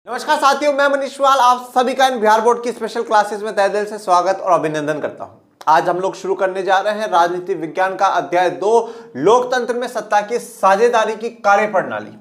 नमस्कार साथियों, मैं मनीष वाल आप सभी का इन बिहार बोर्ड की स्पेशल क्लासेस में तहे दिल से स्वागत और अभिनंदन करता हूं। आज हम लोग शुरू करने जा रहे हैं राजनीति विज्ञान का अध्याय 2, लोकतंत्र में सत्ता की साझेदारी की कार्यप्रणाली।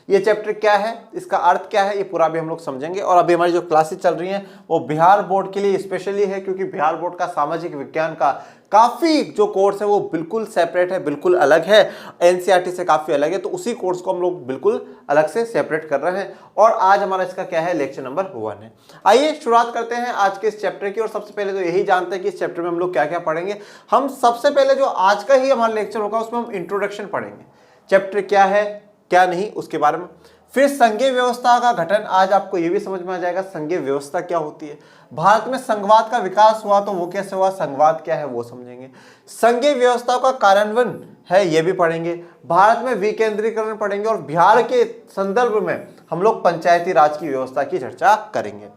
ये चैप्टर क्या है, इसका अर्थ क्या है, ये पूरा भी हम लोग समझेंगे। और अभी हमारी जो क्लासेस चल रही हैं वो बिहार बोर्ड के लिए स्पेशली है, क्योंकि बिहार बोर्ड का सामाजिक विज्ञान का काफ़ी जो कोर्स है वो बिल्कुल सेपरेट है, बिल्कुल अलग है, एनसीईआरटी से काफ़ी अलग है। तो उसी कोर्स को हम लोग बिल्कुल अलग से सेपरेट कर रहे हैं और आज हमारा इसका क्या है, लेक्चर नंबर 1 है। आइए शुरुआत करते हैं आज के इस चैप्टर की। और सबसे पहले तो यही जानते हैं कि इस चैप्टर में हम लोग क्या क्या पढ़ेंगे। हम सबसे पहले जो आज का ही हमारा लेक्चर होगा उसमें हम इंट्रोडक्शन पढ़ेंगे, चैप्टर क्या है क्या नहीं उसके बारे में। फिर संघीय व्यवस्था का गठन, आज आपको यह भी समझ में आ जाएगा संघीय व्यवस्था क्या होती है। भारत में संघवाद का विकास हुआ तो वो कैसे हुआ, संघवाद क्या है वो समझेंगे। संघीय व्यवस्था का कार्यान्वयन है ये भी पढ़ेंगे। भारत में विकेंद्रीकरण पढ़ेंगे और बिहार के संदर्भ में हम लोग पंचायती राज की व्यवस्था की चर्चा करेंगे।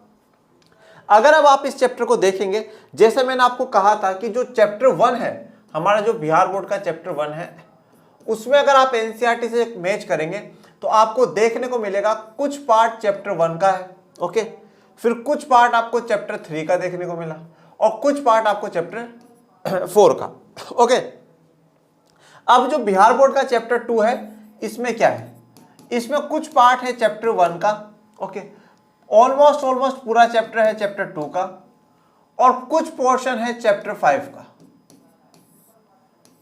अगर अब आप इस चैप्टर को देखेंगे, जैसे मैंने आपको कहा था कि जो चैप्टर 1 है हमारा, जो बिहार बोर्ड का चैप्टर 1 है, उसमें अगर आप एनसीईआरटी से मैच करेंगे तो आपको देखने को मिलेगा कुछ पार्ट चैप्टर 1 का है, ओके, फिर कुछ पार्ट आपको चैप्टर 3 का देखने को मिला और कुछ पार्ट आपको चैप्टर 4 का, ओके। अब जो बिहार बोर्ड का चैप्टर 2 है इसमें क्या है, इसमें कुछ पार्ट है चैप्टर 1 का, ओके, ऑलमोस्ट पूरा चैप्टर है चैप्टर 2 का और कुछ पोर्शन है चैप्टर 5 का,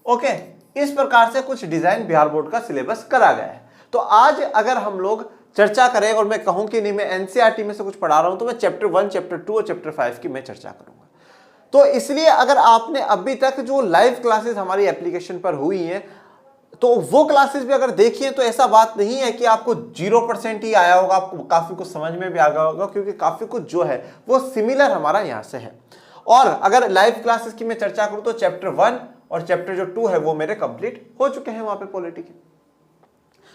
ओके। इस प्रकार से कुछ डिजाइन बिहार बोर्ड का सिलेबस करा गया है। तो आज अगर हम लोग चर्चा करें और मैं कहूं कि नहीं मैं एनसीईआरटी में से कुछ पढ़ा रहा हूं, तो मैं चैप्टर 1, चैप्टर 2 और चैप्टर 5 की मैं चर्चा करूंगा। तो इसलिए अगर आपने अभी तक जो लाइव क्लासेस हमारी एप्लीकेशन पर हुई हैं तो वो क्लासेस भी अगर देखिए तो ऐसा बात नहीं है कि आपको 0% ही आया होगा, आपको काफी कुछ समझ में भी आ गया होगा, क्योंकि काफी कुछ जो है वो सिमिलर हमारा यहां से है। और अगर लाइव क्लासेस की मैं चर्चा करूं तो चैप्टर 1 और चैप्टर जो 2 है वो मेरे कंप्लीट हो चुके हैं वहां पे पॉलिटी के।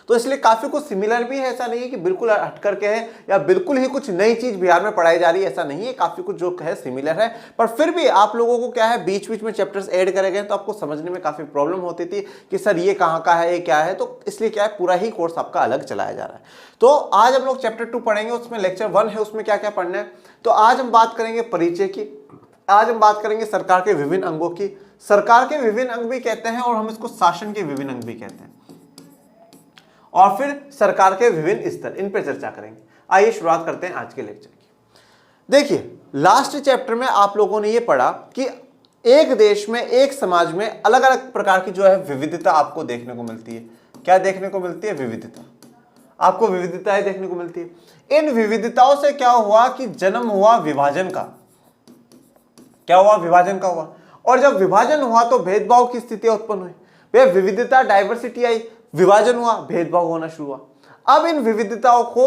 तो इसलिए काफी कुछ सिमिलर भी है, ऐसा नहीं है कि बिल्कुल हट करके है या बिल्कुल ही कुछ नई चीज बिहार में पढ़ाई जा रही है, ऐसा नहीं है। काफी कुछ जो है सिमिलर है, पर फिर भी आप लोगों को क्या है बीच बीच में चैप्टर्स ऐड करे गए तो आपको समझने में काफी प्रॉब्लम होती थी कि सर ये कहाँ का है, ये क्या है। तो इसलिए क्या है पूरा ही कोर्स आपका अलग चलाया जा रहा है। तो आज हम लोग चैप्टर 2 पढ़ेंगे, उसमें लेक्चर 1 है, उसमें क्या क्या पढ़ना है। तो आज हम बात करेंगे परिचय की, आज हम बात करेंगे सरकार के विभिन्न अंगों की। सरकार के विभिन्न अंग भी कहते हैं और हम इसको शासन के विभिन्न अंग भी कहते हैं, और फिर सरकार के विभिन्न स्तर, इन पर चर्चा करेंगे। आइए शुरुआत करते हैं आज के लेक्चर की। देखिए लास्ट चैप्टर में आप लोगों ने ये पढ़ा कि एक देश में, एक समाज में अलग अलग प्रकार की जो है विविधता आपको देखने को मिलती है। क्या देखने को मिलती है? विविधता, आपको विविधताएं देखने को मिलती है। इन विविधताओं से क्या हुआ कि जन्म हुआ विभाजन का। क्या हुआ? विभाजन का हुआ। और जब विभाजन हुआ तो भेदभाव की स्थिति उत्पन्न हुई। वे विविधता, डाइवर्सिटी आई, विभाजन हुआ, भेदभाव होना शुरू हुआ। अब इन विविधताओं को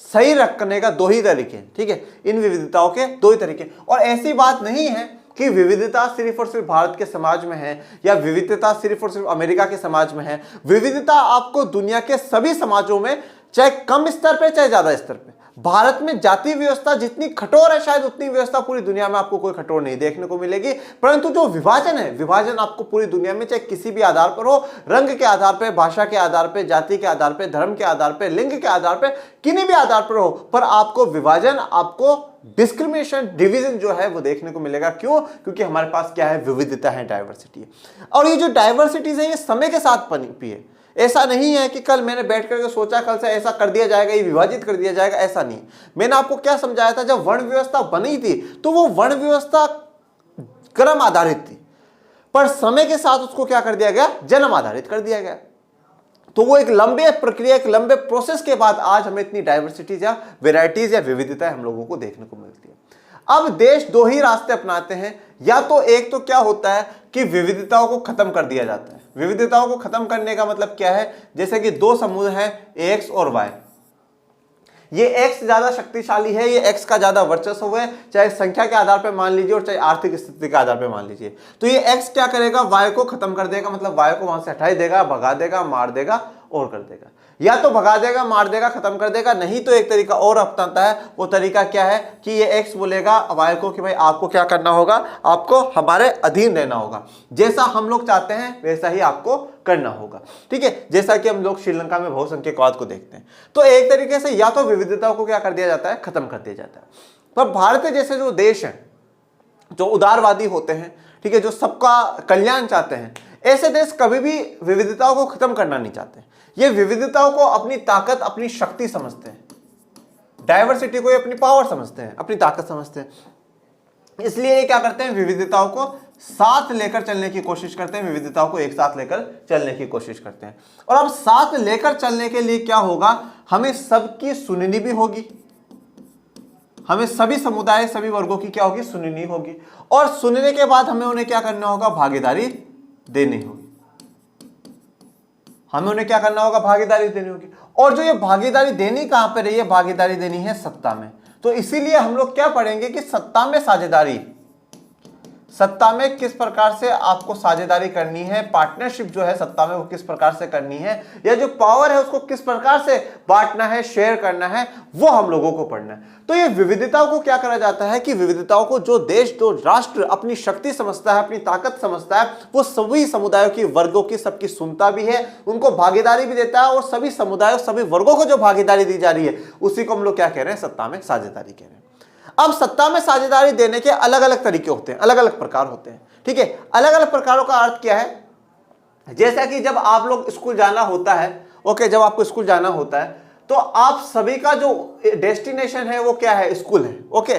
सही रखने का 2 ही तरीके हैं, ठीक है, इन विविधताओं के 2 ही तरीके। और ऐसी बात नहीं है कि विविधता सिर्फ और सिर्फ भारत के समाज में है या विविधता सिर्फ और सिर्फ अमेरिका के समाज में है। विविधता आपको दुनिया के सभी समाजों में, चाहे कम स्तर पे चाहे ज्यादा स्तर पे, भारत में जाति व्यवस्था जितनी कठोर है शायद उतनी व्यवस्था पूरी दुनिया में आपको कोई कठोर नहीं देखने को मिलेगी। परंतु जो विभाजन है, विभाजन आपको पूरी दुनिया में चाहे किसी भी आधार पर हो, रंग के आधार पर, भाषा के आधार पर, जाति के आधार पर, धर्म के आधार पर, लिंग के आधार पर, किन्हीं भी आधार पर हो, पर आपको विभाजन, आपको डिस्क्रिमिनेशन, डिवीजन जो है वो देखने को मिलेगा। क्यों? क्योंकि हमारे पास क्या है, विविधता है, डाइवर्सिटी है। और ये जो डाइवर्सिटीज है ये समय के साथ पनपी है। ऐसा नहीं है कि कल मैंने बैठ करके सोचा कल से ऐसा कर दिया जाएगा, ये विभाजित कर दिया जाएगा, ऐसा नहीं। मैंने आपको क्या समझाया था, जब वर्ण व्यवस्था बनी थी तो वो वर्ण व्यवस्था क्रम आधारित थी, पर समय के साथ उसको क्या कर दिया गया, जन्म आधारित कर दिया गया। तो वो एक लंबे प्रक्रिया, एक लंबे प्रोसेस के बाद आज हमें इतनी डाइवर्सिटीज या वेराइटीज या विविधताएं हम लोगों को देखने को मिलती है। अब देश 2 ही रास्ते अपनाते हैं, या तो एक तो क्या होता है कि विविधताओं को खत्म कर दिया जाता है। विविधताओं को खत्म करने का मतलब क्या है, जैसे कि 2 समूह हैं एक्स और वाई, ये एक्स ज्यादा शक्तिशाली है, ये एक्स का ज्यादा वर्चस्व है, चाहे संख्या के आधार पर मान लीजिए और चाहे आर्थिक स्थिति के आधार पर मान लीजिए। तो ये एक्स क्या करेगा, वाई को खत्म कर देगा, मतलब वाई को वहां से हटाई देगा, भगा देगा, मार देगा और कर देगा, या तो भगा देगा, मार देगा, खत्म कर देगा, नहीं तो एक तरीका और अपनाता है। वो तरीका क्या है कि ये एक्स बोलेगा वाई को कि भाई आपको क्या करना होगा, आपको हमारे अधीन रहना होगा, जैसा हम लोग चाहते हैं वैसा ही आपको करना होगा। ठीक है, जैसा कि हम लोग श्रीलंका में बहुसंख्यकवाद को देखते हैं। तो एक तरीके से या तो विविधताओं को क्या कर दिया जाता है, खत्म कर दिया जाता है। पर भारत जैसे जो देश है जो उदारवादी होते हैं, ठीक है, जो सबका कल्याण चाहते हैं, ऐसे देश कभी भी विविधताओं को खत्म करना नहीं चाहते। ये विविधताओं को अपनी ताकत, अपनी शक्ति समझते हैं। डाइवर्सिटी को ये अपनी पावर समझते हैं, अपनी ताकत समझते हैं। इसलिए ये क्या करते हैं, विविधताओं को साथ लेकर चलने की कोशिश करते हैं, विविधताओं को एक साथ लेकर चलने की कोशिश करते हैं। और अब साथ लेकर चलने के लिए क्या होगा, हमें सबकी सुननी भी होगी, हमें सभी समुदाय, सभी वर्गों की क्या होगी, सुननी होगी। और सुनने के बाद हमें उन्हें क्या करना होगा, भागीदारी देनी होगी। हमें उन्हें क्या करना होगा, भागीदारी देनी होगी। और जो ये भागीदारी देनी कहां पर है, ये भागीदारी देनी है सत्ता में। तो इसीलिए हम लोग क्या पढ़ेंगे कि सत्ता में साझेदारी, सत्ता में किस प्रकार से आपको साझेदारी करनी है, पार्टनरशिप जो है सत्ता में वो किस प्रकार से करनी है, या जो पावर है उसको किस प्रकार से बांटना है, शेयर करना है, वो हम लोगों को पढ़ना है। तो ये विविधताओं को क्या करा जाता है कि विविधताओं को जो देश, जो राष्ट्र अपनी शक्ति समझता है, अपनी ताकत समझता है, वो सभी समुदायों की, वर्गों की सबकी सुनता भी है, उनको भागीदारी भी देता है। और सभी समुदायों, सभी वर्गों को जो भागीदारी दी जा रही है उसी को हम लोग क्या कह रहे हैं, सत्ता में साझेदारी कह रहे हैं। अब सत्ता में साझेदारी देने के अलग अलग तरीके होते हैं, अलग अलग प्रकार होते हैं। ठीक है, अलग अलग प्रकारों का अर्थ क्या है, जैसा कि जब आप लोग स्कूल जाना होता है, ओके, जब आपको स्कूल जाना होता है तो आप सभी का जो डेस्टिनेशन है वो क्या है, स्कूल है। ओके,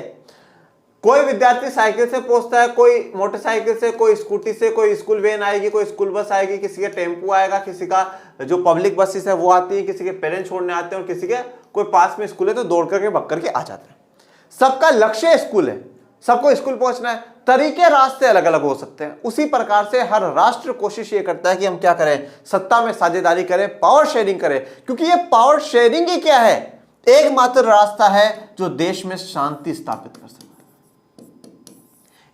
कोई विद्यार्थी साइकिल से पहुंचता है, कोई मोटरसाइकिल से, कोई स्कूटी से, कोई स्कूल वैन आएगी, कोई स्कूल बस आएगी, किसी का टेम्पो आएगा, किसी का जो पब्लिक बसेस है वो आती है, किसी के पेरेंट्स छोड़ने आते हैं, और किसी के कोई पास में स्कूल है तो दौड़ करके भग करके आ जाते हैं। सबका लक्ष्य स्कूल है, सबको स्कूल पहुंचना है। तरीके, रास्ते अलग अलग हो सकते हैं। उसी प्रकार से हर राष्ट्र कोशिश ये करता है कि हम क्या करें, सत्ता में साझेदारी करें, पावर शेयरिंग करें, क्योंकि ये पावर शेयरिंग ही क्या है, एकमात्र रास्ता है जो देश में शांति स्थापित कर सकता है।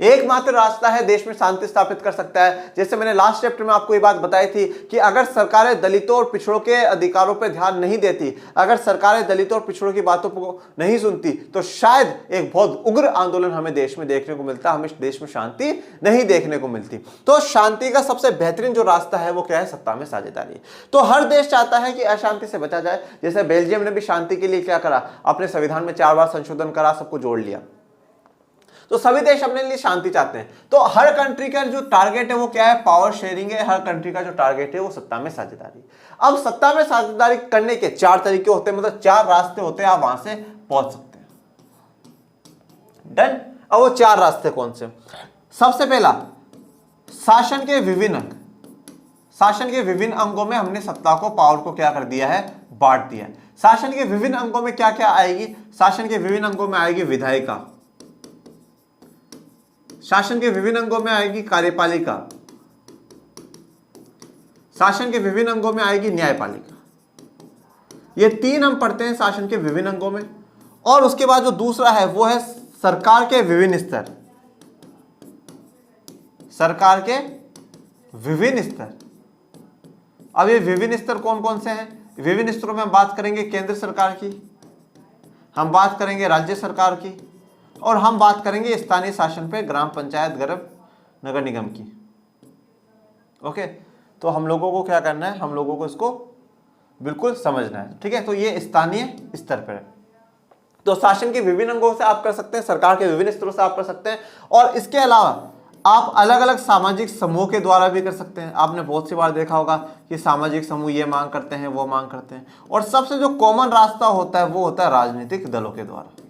एकमात्र रास्ता है देश में शांति स्थापित कर सकता है। जैसे मैंने लास्ट चैप्टर में आपको ये बात बताई थी कि अगर सरकारें दलितों और पिछड़ों के अधिकारों पर ध्यान नहीं देती, अगर सरकारें दलितों और पिछड़ों की बातों को नहीं सुनती, तो शायद एक बहुत उग्र आंदोलन हमें देश में देखने को मिलता, हमें देश में शांति नहीं देखने को मिलती। तो शांति का सबसे बेहतरीन जो रास्ता है वो क्या है, सत्ता में साझेदारी। तो हर देश चाहता है कि अशांति से बचा जाए। जैसे बेल्जियम ने भी शांति के लिए क्या करा, अपने संविधान में 4 बार संशोधन करा, सबको जोड़ लिया। तो सभी देश अपने लिए शांति चाहते हैं। तो हर कंट्री का जो टारगेट है वो क्या है, पावर शेयरिंग है। हर कंट्री का जो टारगेट है वो सत्ता में साझेदारी। अब सत्ता में साझेदारी करने के 4 तरीके होते हैं, मतलब 4 रास्ते होते हैं, आप वहां से पहुंच सकते हैं। डन। अब वो 4 रास्ते कौन से, सबसे पहला, शासन के विभिन्न अंग। शासन के विभिन्न अंगों में हमने सत्ता को, पावर को क्या कर दिया है, बांट दिया है। शासन के विभिन्न अंगों में क्या क्या आएगी, शासन के विभिन्न अंगों में आएगी विधायिका, शासन के विभिन्न अंगों में आएगी कार्यपालिका, शासन के विभिन्न अंगों में आएगी न्यायपालिका। ये 3 हम पढ़ते हैं शासन के विभिन्न अंगों में। और उसके बाद जो दूसरा है वो है सरकार के विभिन्न स्तर। सरकार के विभिन्न स्तर। अब ये विभिन्न स्तर कौन कौन से हैं, विभिन्न स्तरों में हम बात करेंगे केंद्र सरकार की, हम बात करेंगे राज्य सरकार की, और हम बात करेंगे स्थानीय शासन पे, ग्राम पंचायत, नगर निगम की। ओके, तो हम लोगों को क्या करना है, हम लोगों को इसको बिल्कुल समझना है। ठीक है, तो ये स्थानीय स्तर पर है। तो शासन के विभिन्न अंगों से आप कर सकते हैं, सरकार के विभिन्न स्तरों से आप कर सकते हैं। और इसके अलावा आप अलग अलग सामाजिक समूह के द्वारा भी कर सकते हैं। आपने बहुत सी बार देखा होगा कि सामाजिक समूह ये मांग करते हैं, वो मांग करते हैं। और सबसे जो कॉमन रास्ता होता है वो होता है राजनीतिक दलों के द्वारा।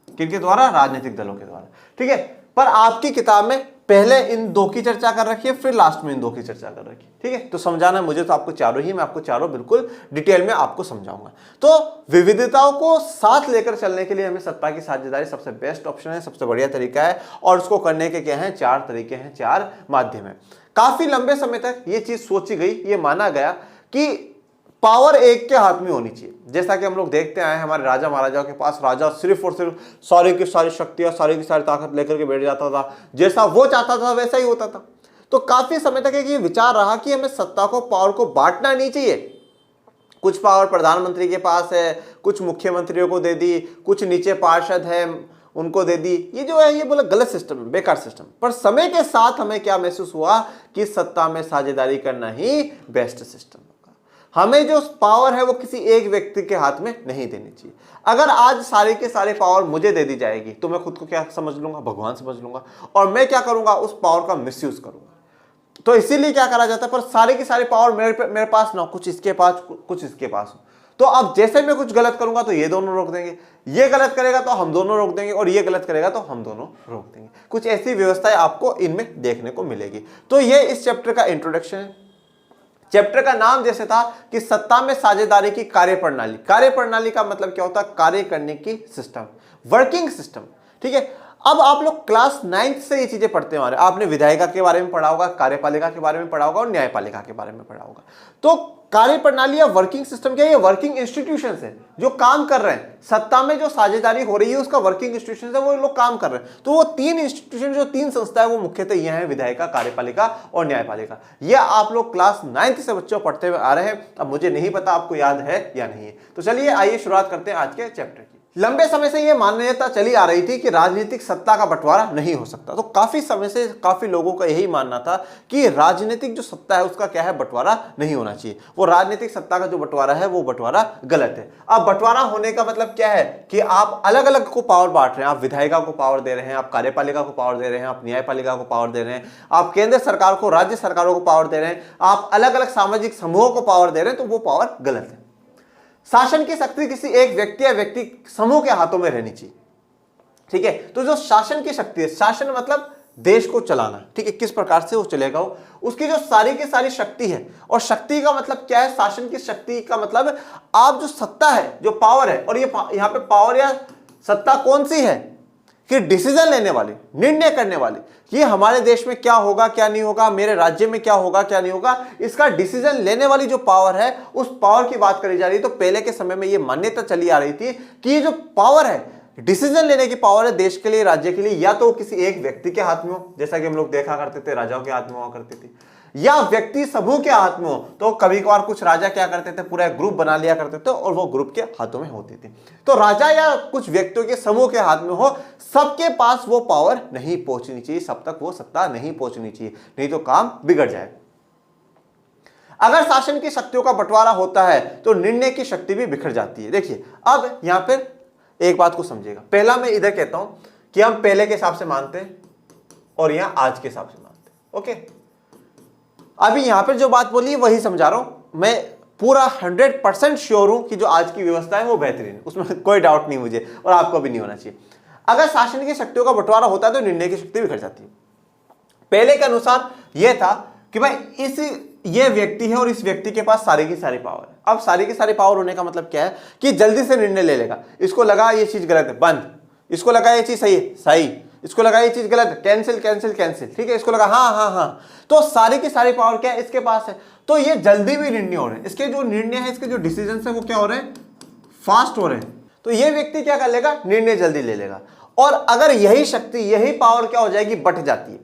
किनके द्वारा, राजनीतिक दलों के द्वारा। ठीक है, पर आपकी किताब में पहले इन 2 की चर्चा कर रखी है, फिर लास्ट में इन 2 की चर्चा कर रखी है। ठीक है, तो समझाना मुझे तो आपको चारों ही, मैं आपको चारों बिल्कुल डिटेल में आपको समझाऊंगा। तो विविधताओं को साथ लेकर चलने के लिए हमें सत्ता की साझेदारी सबसे बेस्ट ऑप्शन है, सबसे बढ़िया तरीका है। और उसको करने के क्या है, 4 तरीके हैं, 4 माध्यम है। काफी लंबे समय तक ये चीज सोची गई, ये माना गया कि पावर एक के हाथ में होनी चाहिए। जैसा कि हम लोग देखते आए, हमारे राजा महाराजाओं के पास राजा सिर्फ और सिर्फ सारी की सारी शक्तियां, सारी की सारी ताकत लेकर के बैठ जाता था, जैसा वो चाहता था वैसा ही होता था। तो काफी समय तक एक ये विचार रहा कि हमें सत्ता को, पावर को बांटना नहीं चाहिए। कुछ पावर प्रधानमंत्री के पास है, कुछ मुख्यमंत्रियों को दे दी, कुछ नीचे पार्षद है उनको दे दी। ये जो है ये बोला गलत सिस्टम है, बेकार सिस्टम। पर समय के साथ हमें क्या महसूस हुआ कि सत्ता में साझेदारी करना ही बेस्ट सिस्टम होगा। हमें जो पावर है वो किसी एक व्यक्ति के हाथ में नहीं देनी चाहिए। अगर आज सारे के सारे पावर मुझे दे दी जाएगी तो मैं खुद को क्या समझ लूंगा, भगवान समझ लूंगा, और मैं क्या करूंगा, उस पावर का मिसयूज करूंगा। तो इसीलिए क्या करा जाता है, पर सारे की सारी पावर मेरे पास ना, कुछ इसके पास कुछ इसके पास हो। तो अब जैसे मैं कुछ गलत करूंगा तो ये दोनों रोक देंगे, ये गलत करेगा तो हम दोनों रोक देंगे, और ये गलत करेगा तो हम दोनों रोक देंगे। कुछ ऐसी व्यवस्थाएं आपको इनमें देखने को मिलेगी। तो ये इस चैप्टर का इंट्रोडक्शन है। चैप्टर का नाम जैसे था कि सत्ता में साझेदारी की कार्यप्रणाली। कार्यप्रणाली का मतलब क्या होता है, कार्य करने की सिस्टम, वर्किंग सिस्टम। ठीक है, अब आप लोग क्लास 9th से ये चीजें पढ़ते हैं। आपने विधायिका के बारे में पढ़ा होगा, कार्यपालिका के बारे में पढ़ा होगा और न्यायपालिका के बारे में पढ़ा होगा। तो कार्यप्रणाली या वर्किंग सिस्टम क्या है, ये वर्किंग इंस्टीट्यूशंस है जो काम कर रहे हैं। सत्ता में जो साझेदारी हो रही है उसका वर्किंग इंस्टीट्यूशन है, वो लोग काम कर रहे हैं। तो वो 3 इंस्टीट्यूशन, जो 3 संस्थाएं, वो मुख्यतः ये हैं, विधायिका, कार्यपालिका और न्यायपालिका। ये आप लोग क्लास 9th से बच्चों पढ़ते हुए आ रहे हैं। अब मुझे नहीं पता आपको याद है या नहीं है। तो चलिए आइए शुरुआत करते हैं आज के चैप्टर की। लंबे समय से यह मान्यता चली आ रही थी कि राजनीतिक सत्ता का बंटवारा नहीं हो सकता। तो काफी समय से काफी लोगों का यही मानना था कि राजनीतिक जो सत्ता है उसका क्या है, बंटवारा नहीं होना चाहिए। वो राजनीतिक सत्ता का जो बंटवारा है वो बंटवारा गलत है। अब बंटवारा होने का मतलब क्या है कि आप अलग अलग को पावर बांट रहे हैं। आप विधायिका को पावर दे रहे हैं, आप कार्यपालिका को पावर दे रहे हैं, आप न्यायपालिका को पावर दे रहे हैं, आप केंद्र सरकार को, राज्य सरकारों को पावर दे रहे हैं, आप अलग अलग सामाजिक समूहों को पावर दे रहे हैं। तो वो पावर गलत है। शासन की शक्ति किसी एक व्यक्ति या व्यक्ति समूह के हाथों में रहनी चाहिए। ठीक है, तो जो शासन की शक्ति है, शासन मतलब देश को चलाना। ठीक है, किस प्रकार से वो चलेगा, वो उसकी जो सारी की सारी शक्ति है। और शक्ति का मतलब क्या है, शासन की शक्ति का मतलब आप जो सत्ता है, जो पावर है, और ये यहां पे पावर या सत्ता कौन सी है कि डिसीजन लेने वाली, निर्णय करने वाली, कि हमारे देश में क्या होगा क्या नहीं होगा, मेरे राज्य में क्या होगा क्या नहीं होगा, इसका डिसीजन लेने वाली जो पावर है, उस पावर की बात करी जा रही है। तो पहले के समय में ये मान्यता चली आ रही थी कि ये जो पावर है, डिसीजन लेने की पावर है देश के लिए, राज्य के लिए, या तो किसी एक व्यक्ति के हाथ में हो, जैसा कि हम लोग देखा करते थे राजाओं के हाथ में हुआ करती थी, या व्यक्ति समूह के हाथ में हो। तो कभी कभार कुछ राजा क्या करते थे, पूरा ग्रुप बना लिया करते थे और वो ग्रुप के हाथों में होती थी। तो राजा या कुछ व्यक्तियों के समूह के हाथ में हो, सबके पास वो पावर नहीं पहुंचनी चाहिए, सब तक वो सत्ता नहीं पहुंचनी चाहिए, नहीं तो काम बिगड़ जाएगा। अगर शासन की शक्तियों का बंटवारा होता है तो निर्णय की शक्ति भी बिखर जाती है। देखिए, अब यहां पर एक बात को समझिएगा। पहला मैं इधर कहता हूं कि हम पहले के हिसाब से मानते हैं और यहां आज के हिसाब से मानते हैं। ओके, अभी यहां पर जो बात बोली वही समझा रहा हूं। मैं पूरा 100% श्योर हूं कि जो आज की व्यवस्था है वो बेहतरीन है, उसमें कोई डाउट नहीं मुझे, और आपको भी नहीं होना चाहिए। अगर शासन की शक्तियों का बंटवारा होता है तो निर्णय की शक्ति बिखर जाती है। पहले के अनुसार यह था कि भाई ये व्यक्ति है और इस व्यक्ति के पास सारी की सारी पावर है। अब सारी की सारी पावर होने का मतलब क्या है कि जल्दी से निर्णय ले लेगा। इसको लगा ये चीज गलत है, बंद। इसको लगा ये चीज सही है, सही। इसको लगा ये चीज गलत है, कैंसिल कैंसिल कैंसिल। ठीक है, इसको लगा हाँ हाँ हाँ। तो सारी की सारी पावर क्या है, इसके पास है। तो ये जल्दी भी निर्णय हो रहे हैं, इसके जो निर्णय है, इसके जो डिसीजन है वो क्या हो रहे हैं, फास्ट हो रहे हैं। तो ये व्यक्ति क्या कर लेगा, निर्णय जल्दी ले लेगा। और अगर यही शक्ति, यही पावर क्या हो जाएगी, बट जाती है।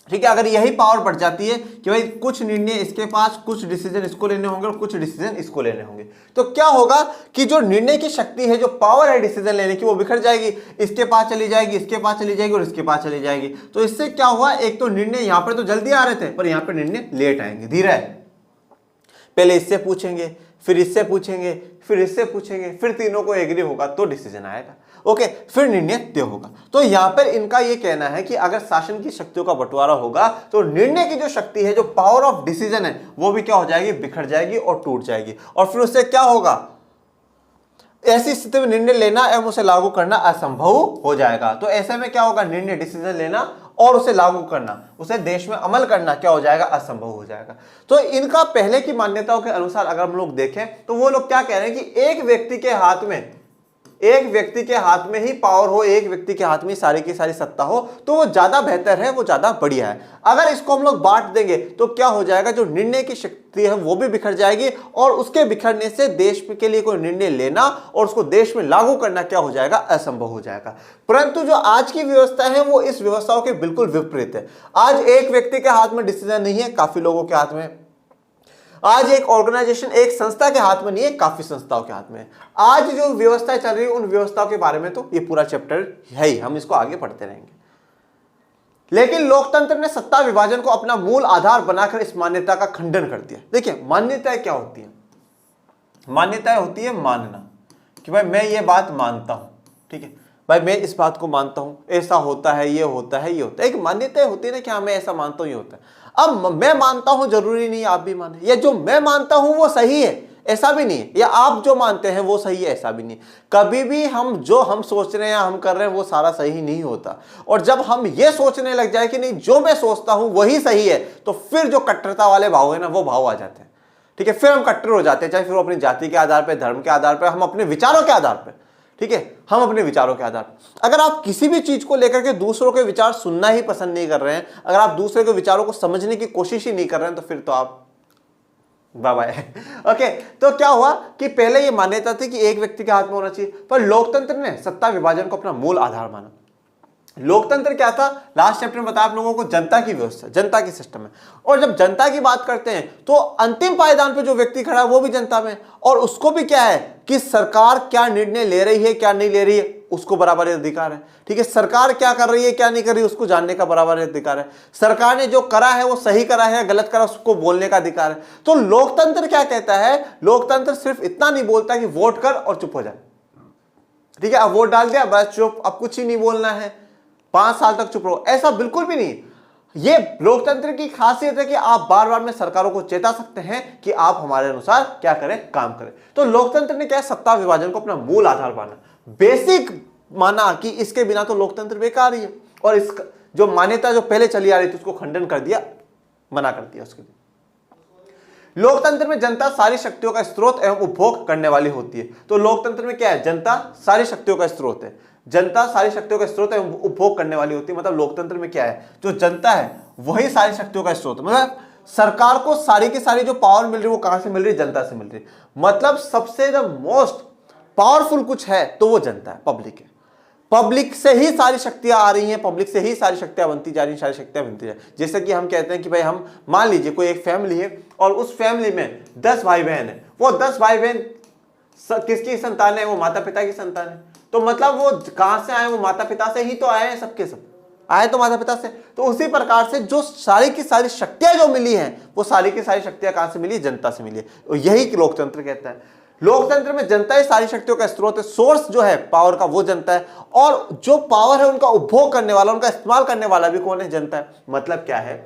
ठीक है, अगर यही पावर बढ़ जाती है कि भाई कुछ निर्णय इसके पास, कुछ डिसीजन इसको लेने होंगे और कुछ डिसीजन इसको लेने होंगे, तो क्या होगा कि जो निर्णय की शक्ति है, जो पावर है डिसीजन लेने की, वो बिखर जाएगी। इसके पास चली जाएगी, इसके पास चली जाएगी और इसके पास चली जाएगी। तो इससे क्या हुआ, एक तो निर्णय यहां पर तो जल्दी आ रहे थे, पर यहां पर निर्णय लेट आएंगे, धीरे। पहले इससे पूछेंगे, फिर इससे पूछेंगे, फिर इससे पूछेंगे, फिर तीनों को एग्री होगा तो डिसीजन आएगा। ओके, फिर निर्णय तय होगा। तो यहां पर इनका यह कहना है कि अगर शासन की शक्तियों का बंटवारा होगा तो निर्णय की जो शक्ति है, जो पावर ऑफ डिसीजन है, वो भी क्या हो जाएगी, बिखर जाएगी और टूट जाएगी। और फिर उससे क्या होगा, ऐसी स्थिति में निर्णय लेना एवं उसे लागू करना असंभव हो जाएगा। तो ऐसे में क्या होगा, निर्णय डिसीजन लेना और उसे लागू करना, उसे देश में अमल करना क्या हो जाएगा, असंभव हो जाएगा। तो इनका पहले की मान्यताओं के अनुसार अगर हम लोग देखें तो वो लोग क्या कह रहे हैं कि एक व्यक्ति के हाथ में, एक व्यक्ति के हाथ में ही पावर हो, एक व्यक्ति के हाथ में सारी की सारी सत्ता हो, तो वो ज्यादा बेहतर है, वो ज्यादा बढ़िया है। अगर इसको हम लोग बांट देंगे तो क्या हो जाएगा, जो निर्णय की शक्ति है वो भी बिखर जाएगी, और उसके बिखरने से देश के लिए कोई निर्णय लेना और उसको देश में लागू करना क्या हो जाएगा, असंभव हो जाएगा। परंतु जो आज की व्यवस्था है वो इस व्यवस्थाओं के बिल्कुल विपरीत है। आज एक व्यक्ति के हाथ में डिसीजन नहीं है, काफी लोगों के हाथ में। आज एक ऑर्गेनाइजेशन, एक संस्था के हाथ में नहीं है, काफी संस्थाओं के हाथ में है। आज जो व्यवस्थाएं चल रही है उन व्यवस्थाओं के बारे में तो ये पूरा चैप्टर है ही, हम इसको आगे पढ़ते रहेंगे। लेकिन लोकतंत्र ने सत्ता विभाजन को अपना मूल आधार बनाकर इस मान्यता का खंडन कर दिया। देखिए मान्यताएं क्या होती है, मान्यताएं होती है मानना कि भाई मैं ये बात मानता हूं, ठीक है भाई मैं इस बात को मानता हूं, ऐसा होता है, ये होता है, ये होता है। एक मान्यताएं होती है ना कि हाँ मैं ऐसा मानता हूं, ये होता है। अब मैं मानता हूं जरूरी नहीं आप भी माने, या जो मैं मानता हूं वो सही है ऐसा भी नहीं है, या आप जो मानते हैं वो सही है ऐसा भी नहीं। कभी भी हम सोच रहे हैं, हम कर रहे हैं वो सारा सही नहीं होता। और जब हम ये सोचने लग जाए कि नहीं जो मैं सोचता हूं वही सही है, तो फिर जो कट्टरता वाले भाव है ना वो भाव आ जाते हैं, ठीक है। फिर हम कट्टर हो जाते हैं, चाहे फिर वो अपनी जाति के आधार पर, धर्म के आधार पर, हम अपने विचारों के आधार पर, ठीक है, हम अपने विचारों के आधार पर। अगर आप किसी भी चीज को लेकर के दूसरों के विचार सुनना ही पसंद नहीं कर रहे हैं, अगर आप दूसरे के विचारों को समझने की कोशिश ही नहीं कर रहे हैं, तो फिर तो आप बाय बाय। ओके, तो क्या हुआ कि पहले ये मान्यता थी कि एक व्यक्ति के हाथ में होना चाहिए, पर लोकतंत्र ने सत्ता विभाजन को अपना मूल आधार माना। लोकतंत्र क्या था, लास्ट चैप्टर में बताया आप लोगों को, जनता की व्यवस्था, जनता की सिस्टम है। और जब जनता की बात करते हैं तो अंतिम पायदान पे जो व्यक्ति खड़ा है वो भी जनता में, और उसको भी क्या है कि सरकार क्या निर्णय ले रही है क्या नहीं ले रही है उसको बराबर अधिकार है, ठीक है। सरकार क्या कर रही है क्या नहीं कर रही है उसको जानने का बराबर अधिकार है। सरकार ने जो करा है वो सही करा है गलत करा उसको बोलने का अधिकार है। तो लोकतंत्र क्या कहता है, लोकतंत्र सिर्फ इतना नहीं बोलता कि वोट कर और चुप हो जाए, ठीक है, अब वोट डाल दिया बस चुप, अब कुछ ही नहीं बोलना है, 5 साल तक चुप रहो, ऐसा बिल्कुल भी नहीं। ये लोकतंत्र की खासियत है कि आप बार बार में सरकारों को चेता सकते हैं कि आप हमारे अनुसार क्या करें, काम करें। तो लोकतंत्र ने क्या सत्ता विभाजन को अपना मूल आधार माना, बेसिक माना कि इसके बिना तो लोकतंत्र बेकार ही है, और इस जो मान्यता जो पहले चली आ रही थी उसको खंडन कर दिया, मना कर दिया उसके लिए। लोकतंत्र में जनता सारी शक्तियों का स्रोत एवं उपभोग करने वाली होती है। तो लोकतंत्र में क्या है, जनता सारी शक्तियों का स्रोत है, जनता सारी शक्तियों का स्रोत एवं उपभोग करने वाली होती है। मतलब लोकतंत्र में क्या है, जो जनता है वही सारी शक्तियों का स्रोत, मतलब सरकार को सारी की सारी जो पावर मिल रही है वो कहां से मिल रही है, जनता से मिल रही है। मतलब सबसे द मोस्ट पावरफुल कुछ है तो वो जनता है, पब्लिक है। पब्लिक से ही सारी शक्तियां आ रही हैं, पब्लिक से ही सारी शक्तियां बनती जा रही हैं, सारी शक्तियां बनती जा रही हैं। जैसे कि हम कहते हैं कि भाई हम मान लीजिए कोई एक फैमिली है और उस फैमिली में 10 भाई बहन है, वो 10 भाई बहन किसकी संतान है, वो माता पिता की संतान है। तो मतलब वो कहां से आए, वो माता पिता से ही तो आए हैं, सबके सब आए तो माता पिता से। तो उसी प्रकार से जो सारी की सारी शक्तियां जो मिली हैं वो सारी की सारी शक्तियां कहां से मिली, जनता से मिली है। और यही लोकतंत्र कहता है। लोकतंत्र में जनता ही सारी शक्तियों का स्रोत है, सोर्स जो है पावर का वो जनता है, और जो पावर है उनका उपभोग करने वाला, उनका इस्तेमाल करने वाला भी कौन है, जनता है। मतलब क्या है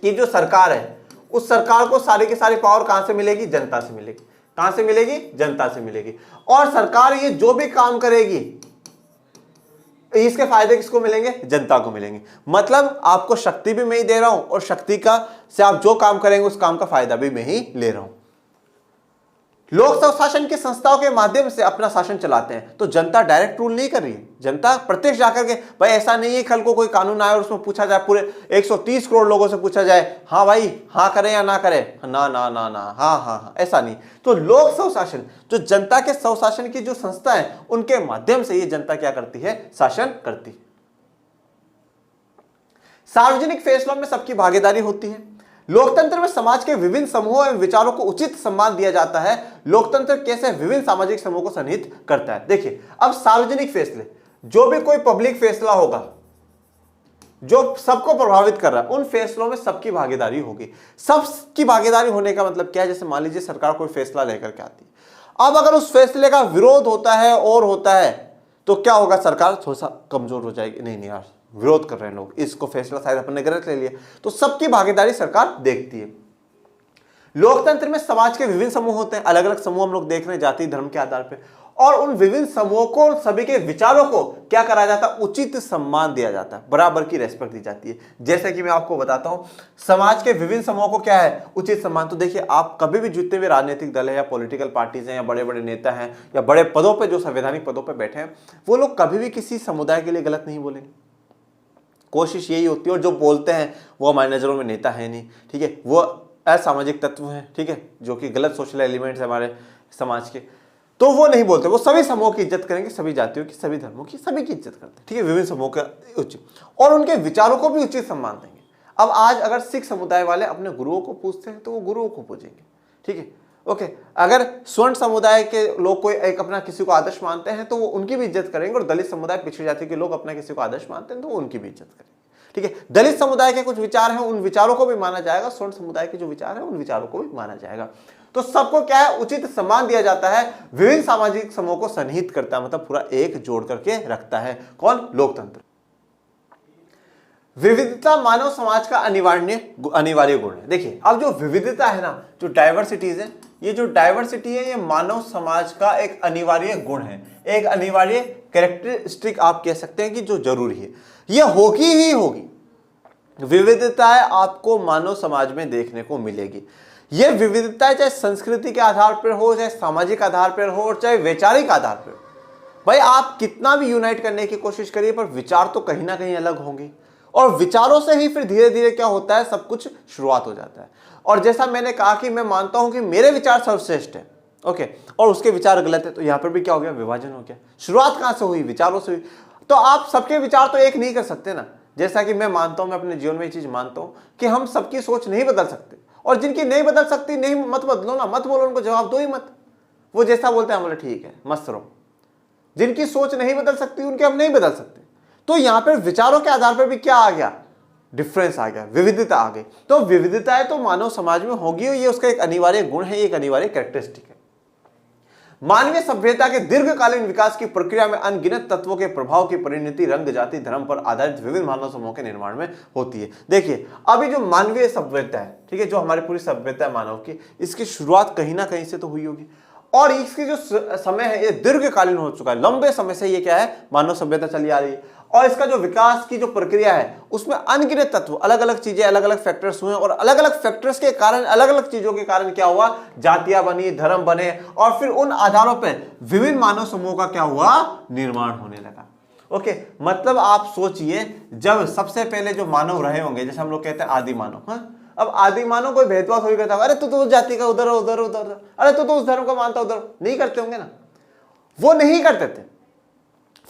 कि जो सरकार है उस सरकार को सारी की सारी पावर कहां से मिलेगी, जनता से मिलेगी। कहां से मिलेगी, जनता से मिलेगी। और सरकार ये जो भी काम करेगी इसके फायदे किसको मिलेंगे, जनता को मिलेंगे। मतलब आपको शक्ति भी मैं ही दे रहा हूं और शक्ति का से आप जो काम करेंगे उस काम का फायदा भी मैं ही ले रहा हूं। लोक शासन की संस्थाओं के माध्यम से अपना शासन चलाते हैं। तो जनता डायरेक्ट रूल नहीं कर रही है, जनता प्रत्यक्ष जाकर के, भाई ऐसा नहीं है कल को कोई कानून आए और उसमें पूछा जाए, पूरे 130 करोड़ लोगों से पूछा जाए हाँ भाई हाँ करें या ना करें, ना ना ना ना हाँ हाँ हाँ, ऐसा नहीं। तो लोक स्वशासन जो जनता के स्वशासन की जो संस्था है उनके माध्यम से ये जनता क्या करती है, शासन करती है। सार्वजनिक फैसलों में सबकी भागीदारी होती है। लोकतंत्र में समाज के विभिन्न समूहों एवं विचारों को उचित सम्मान दिया जाता है। लोकतंत्र कैसे विभिन्न सामाजिक समूहों को सन्निहित करता है। देखिए अब सार्वजनिक फैसले, जो भी कोई पब्लिक फैसला होगा जो सबको प्रभावित कर रहा है, उन फैसलों में सबकी भागीदारी होगी। सबकी भागीदारी होने का मतलब क्या है, जैसे मान लीजिए सरकार कोई फैसला लेकर के आती है, अब अगर उस फैसले का विरोध होता है और होता है तो क्या होगा, सरकार थोड़ा सा कमजोर हो जाएगी, नहीं यार विरोध कर रहे हैं लोग, इसको फैसला शायद अपन ने गलत ले लिया, तो सबकी भागीदारी सरकार देखती है। लोकतंत्र में समाज के विभिन्न समूह होते हैं, अलग अलग समूह हम लोग देख रहे हैं जाति धर्म के आधार पे, और उन विभिन्न समूहों को, सभी के विचारों को क्या करा जाता है, उचित सम्मान दिया जाता है, बराबर की रेस्पेक्ट दी जाती है। जैसे कि मैं आपको बताता हूं, समाज के विभिन्न समूहों को क्या है, उचित सम्मान। तो देखिए, आप कभी भी जितने भी राजनीतिक दल है या पॉलिटिकल पार्टीज हैं या बड़े बड़े नेता हैं या बड़े पदों पर, जो संवैधानिक पदों पर बैठे हैं, वो लोग कभी भी किसी समुदाय के लिए गलत नहीं बोलेंगे। कोशिश यही होती है, और जो बोलते हैं वो हमारी नजरों में नेता है नहीं, ठीक है, वो असामाजिक तत्व हैं, ठीक है, जो कि गलत सोशल एलिमेंट्स है हमारे समाज के, तो वो नहीं बोलते। वो सभी समूहों की इज्जत करेंगे, सभी जातियों की, सभी धर्मों की, सभी की इज्जत करते हैं, ठीक है, विभिन्न समूहों का उचित, और उनके विचारों को भी उचित सम्मान देंगे। अब आज अगर सिख समुदाय वाले अपने गुरुओं को पूछते हैं तो वो गुरुओं को पूजेंगे, ठीक है, ओके। अगर स्वर्ण समुदाय के लोग कोई एक अपना किसी को आदर्श मानते हैं तो वो उनकी भी इज्जत करेंगे, और दलित समुदाय, पिछड़ी जाति के लोग अपना किसी को आदर्श मानते हैं तो वो उनकी भी इज्जत करेंगे, ठीक है। दलित समुदाय के कुछ विचार हैं, उन विचारों को भी माना जाएगा, स्वर्ण समुदाय के जो विचार हैं उन विचारों को भी माना जाएगा। तो सबको क्या है, उचित सम्मान दिया जाता है। विभिन्न सामाजिक समूहों को सन्निहित करता है, मतलब पूरा एक जोड़ करके रखता है। कौन? लोकतंत्र। विविधता मानव समाज का अनिवार्य गुण है। देखिए, अब जो विविधता है ना, जो डाइवर्सिटीज है, ये जो डाइवर्सिटी है, ये मानव समाज का एक अनिवार्य गुण है, एक अनिवार्य कैरेक्टरिस्टिक आप कह सकते हैं कि जो जरूरी है, ये होगी ही होगी। विविधताएं आपको मानव समाज में देखने को मिलेगी। ये विविधताएं चाहे संस्कृति के आधार पर हो, चाहे सामाजिक आधार पर हो, और चाहे वैचारिक आधार पर। भाई, आप कितना भी यूनाइट करने की कोशिश करिए, पर विचार तो कहीं ना कहीं अलग होंगे, और विचारों से ही फिर धीरे धीरे क्या होता है, सब कुछ शुरुआत हो जाता है। और जैसा मैंने कहा कि मैं मानता हूं कि मेरे विचार सर्वश्रेष्ठ है, ओके, और उसके विचार गलत है, तो यहां पर भी क्या हो गया, विभाजन हो गया। शुरुआत कहां से हुई? विचारों से हुई। तो आप सबके विचार तो एक नहीं कर सकते ना। जैसा कि मैं मानता हूं, मैं अपने जीवन में ये चीज मानता हूं कि हम सबकी सोच नहीं बदल सकते, और जिनकी नहीं बदल सकती, नहीं, मत बदलो ना, मत बोलो, उनको जवाब दो ही मत। वो जैसा बोलते हैं हम बोले ठीक है, मस्त रहो। जिनकी सोच नहीं बदल सकती, उनके हम नहीं बदल सकते। तो यहां पर विचारों के आधार पर भी क्या आ गया, डिफरेंस आ गया, विविधता आ गई। तो विविधताएं तो मानव समाज में होगी, और ये उसका एक अनिवार्य गुण है, एक अनिवार्य कैरेक्टरिस्टिक है। मानवीय सभ्यता के दीर्घकालीन विकास की प्रक्रिया में अनगिनत तत्वों के प्रभाव की परिणति रंग, जाति, धर्म पर आधारित विभिन्न मानव समूहों के निर्माण में होती है। देखिए, अभी जो मानवीय सभ्यता है, ठीक है, जो हमारी पूरी सभ्यता है मानव की, इसकी शुरुआत कहीं ना कहीं से तो हुई होगी, और इसकी जो समय है ये दीर्घकालीन हो चुका है। लंबे समय से ये क्या है, मानव सभ्यता चली आ रही है, और इसका जो विकास की जो प्रक्रिया है उसमें अनगिनत तत्व, अलग अलग चीजें, अलग अलग फैक्टर्स हुए, और अलग अलग फैक्टर्स के कारण, अलग अलग चीजों के कारण क्या हुआ, जातियां बनी, धर्म बने, और फिर उन आधारों पर विभिन्न मानव समूहों का क्या हुआ, निर्माण होने लगा। ओके, मतलब आप सोचिए, जब सबसे पहले जो मानव रहे होंगे, जैसे हम लोग कहते हैं आदि मानव, हाँ, अब आदि मानव कोई भेदभाव थोड़ी करता, अरे तू तो उस जाति का उधर, उधर उधर, अरे तू तो उस धर्म का मानता, उधर नहीं करते होंगे ना, वो नहीं करते थे।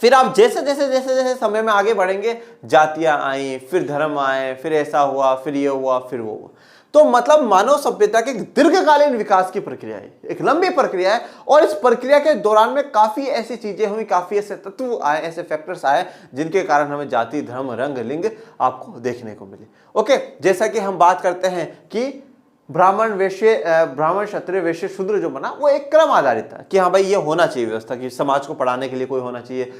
फिर आप जैसे जैसे जैसे जैसे समय में आगे बढ़ेंगे, जातियां आई, फिर धर्म आए, फिर ऐसा हुआ, फिर ये हुआ, फिर वो हुआ। तो मतलब मानव सभ्यता के दीर्घकालीन विकास की प्रक्रिया है, एक लंबी प्रक्रिया है, और इस प्रक्रिया के दौरान में काफी ऐसी चीजें हुई, काफी ऐसे तत्व आए, ऐसे फैक्टर्स आए, जिनके कारण हमें जाति, धर्म, रंग, लिंग आपको देखने को मिले। ओके, जैसा कि हम बात करते हैं कि ब्राह्मण क्षत्रिय वैश्य शूद्र जो बना, वो एक क्रम आधारित था कि हाँ भाई, ये होना चाहिए व्यवस्था, कि समाज को पढ़ाने के लिए कोई होना चाहिए,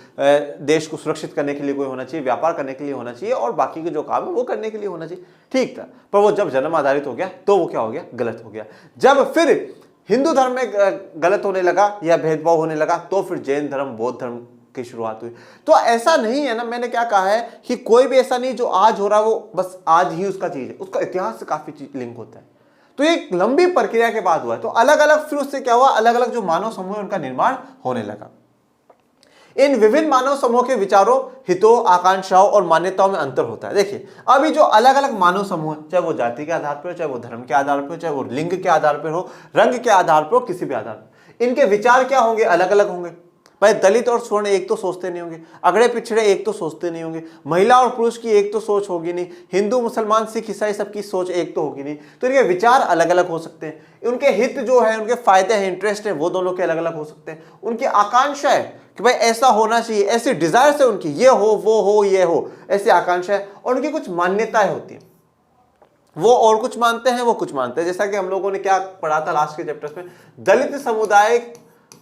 देश को सुरक्षित करने के लिए कोई होना चाहिए, व्यापार करने के लिए होना चाहिए, और बाकी के जो काम है वो करने के लिए होना चाहिए, ठीक था। पर वो जब जन्म आधारित हो गया तो वो क्या हो गया, गलत हो गया। जब फिर हिंदू धर्म में गलत होने लगा या भेदभाव होने लगा, तो फिर जैन धर्म, बौद्ध धर्म की शुरुआत हुई। तो ऐसा नहीं है ना, मैंने क्या कहा है कि कोई भी ऐसा नहीं जो आज हो रहा है वो बस आज ही उसका चीज है, उसका इतिहास से काफी लिंक होता है। तो एक लंबी प्रक्रिया के बाद हुआ है, तो अलग अलग फिर उससे क्या हुआ, अलग अलग जो मानव समूह है उनका निर्माण होने लगा। इन विभिन्न मानव समूह के विचारों, हितों, आकांक्षाओं और मान्यताओं में अंतर होता है। देखिए, अभी जो अलग अलग मानव समूह है, चाहे वो जाति के आधार पर हो, चाहे वो धर्म के आधार पर हो, चाहे वो लिंग के आधार पर हो, रंग के आधार पर हो, किसी भी आधार पर, इनके विचार क्या होंगे, अलग अलग होंगे। भाई, दलित और स्वर्ण एक तो सोचते नहीं होंगे, अगड़े पिछड़े एक तो सोचते नहीं होंगे, महिला और पुरुष की एक तो सोच होगी नहीं, हिंदू, मुसलमान, सिख, ईसाई सबकी सोच एक तो होगी नहीं। तो इनके विचार अलग अलग हो सकते हैं, उनके हित जो है, उनके फायदे हैं, इंटरेस्ट है, वो दोनों के अलग अलग हो सकते हैं। उनकी आकांक्षा है कि भाई ऐसा होना चाहिए, ऐसी डिजायर्स है उनकी, ये हो, वो हो, ये हो, ऐसी आकांक्षा है। और उनकी कुछ मान्यताएं होती हैं, वो और कुछ मानते हैं, वो कुछ मानते हैं। जैसा कि हम लोगों ने क्या पढ़ा था लास्ट के चैप्टर्स में, दलित समुदाय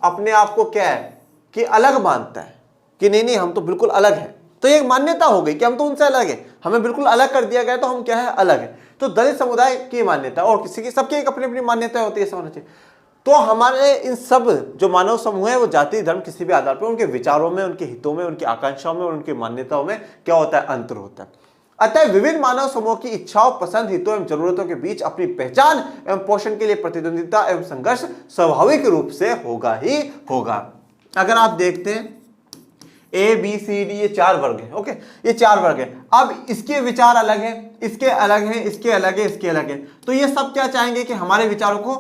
अपने आप को क्या है कि अलग मानता है, कि नहीं नहीं हम तो बिल्कुल अलग है। तो ये एक मान्यता हो गई कि हम तो उनसे अलग है, हमें बिल्कुल अलग कर दिया गया, तो हम क्या है, अलग है। तो दलित समुदाय की मान्यता, और किसी की, सबकी एक अपनी अपनी मान्यता होती है, ऐसा होना चाहिए। तो हमारे इन सब जो मानव समूह है वो जाति धर्म किसी भी आधार पर उनके विचारों में, उनके हितों में, उनकी आकांक्षाओं में और उनकी मान्यताओं में क्या होता है, अंतर होता है। अतः विभिन्न मानव समूह की इच्छाओं, पसंद, हितों एवं जरूरतों के बीच अपनी पहचान एवं पोषण के लिए प्रतिद्वंदिता एवं संघर्ष स्वाभाविक रूप से होगा ही होगा। अगर आप देखते हैं ए बी सी डी, ये 4 वर्ग है। ओके, ये 4 वर्ग है। अब इसके विचार अलग है, इसके अलग है, इसके अलग है, इसके अलग है। तो ये सब क्या चाहेंगे कि हमारे विचारों को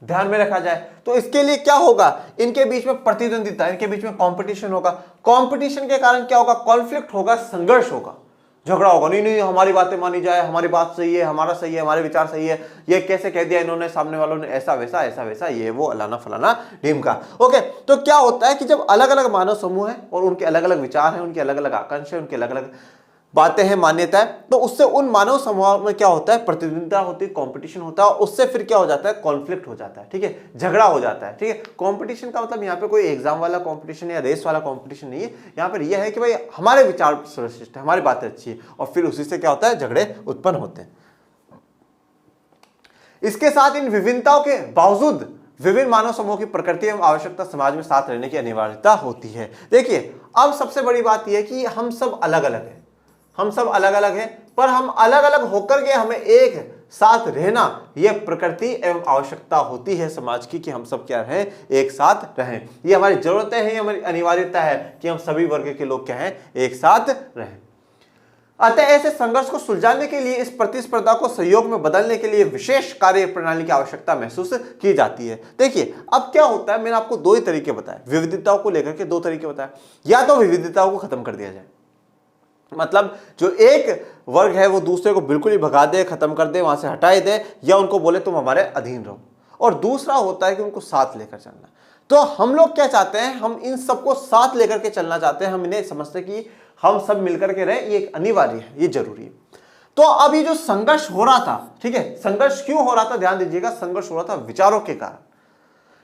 ध्यान में रखा जाए। तो इसके लिए क्या होगा, इनके बीच में प्रतिद्वंदिता, इनके बीच में कंपटीशन होगा। कंपटीशन के कारण क्या होगा, कॉन्फ्लिक्ट होगा, संघर्ष होगा, झगड़ा होगा। नहीं नहीं, हमारी बातें मानी जाए, हमारी बात सही है, हमारा सही है, हमारे विचार सही है, ये कैसे कह दिया इन्होंने, सामने वालों ने ऐसा वैसा, ये वो अलाना फलाना ढीमका। ओके, तो क्या होता है कि जब अलग अलग मानव समूह है और उनके अलग अलग विचार हैं, उनके अलग अलग आकांक्षा है, उनके अलग अलग बातें हैं, मान्यता है, तो उससे उन मानव समूह में क्या होता है, प्रतिद्वंदिता होती है, कंपटीशन होता है, और उससे फिर क्या हो जाता है, कॉन्फ्लिक्ट हो जाता है। ठीक है, झगड़ा हो जाता है। ठीक है, कंपटीशन का मतलब यहाँ पे कोई एग्जाम वाला कंपटीशन या रेस वाला कंपटीशन नहीं है। यहाँ पर यह है कि भाई हमारे विचार श्रेष्ठ है, हमारी बातें अच्छी है, और फिर उसी से क्या होता है, झगड़े उत्पन्न होते हैं। इसके साथ इन विभिन्नताओं के बावजूद विभिन्न मानव समूह की प्रकृति एवं आवश्यकता समाज में साथ रहने की अनिवार्यता होती है। देखिए, अब सबसे बड़ी बात यह है कि हम सब अलग अलग हैं, हम सब अलग अलग हैं, पर हम अलग अलग होकर के हमें एक साथ रहना, यह प्रकृति एवं आवश्यकता होती है समाज की, कि हम सब क्या रहें, एक साथ रहें। ये हमारी जरूरतें हैं, हमारी अनिवार्यता है कि हम सभी वर्ग के लोग क्या हैं, एक साथ रहें। अतः ऐसे संघर्ष को सुलझाने के लिए, इस प्रतिस्पर्धा को सहयोग में बदलने के लिए विशेष कार्य प्रणाली की आवश्यकता महसूस की जाती है। देखिए, अब क्या होता है, मैंने आपको 2 ही तरीके बताए, विविधताओं को लेकर के 2 तरीके बताए। या तो विविधताओं को खत्म कर दिया जाए, मतलब जो एक वर्ग है वो दूसरे को बिल्कुल ही भगा दे, खत्म कर दे, वहां से हटाए दे, या उनको बोले तुम हमारे अधीन रहो। और दूसरा होता है कि उनको साथ लेकर चलना। तो हम लोग क्या चाहते हैं, हम इन सबको साथ लेकर के चलना चाहते हैं। हम इन्हें समझते हैं कि हम सब मिलकर के रहें, ये एक अनिवार्य है, ये जरूरी है। तो अब ये जो संघर्ष हो रहा था, ठीक है, संघर्ष क्यों हो रहा था, ध्यान दीजिएगा, संघर्ष हो रहा था विचारों के कारण,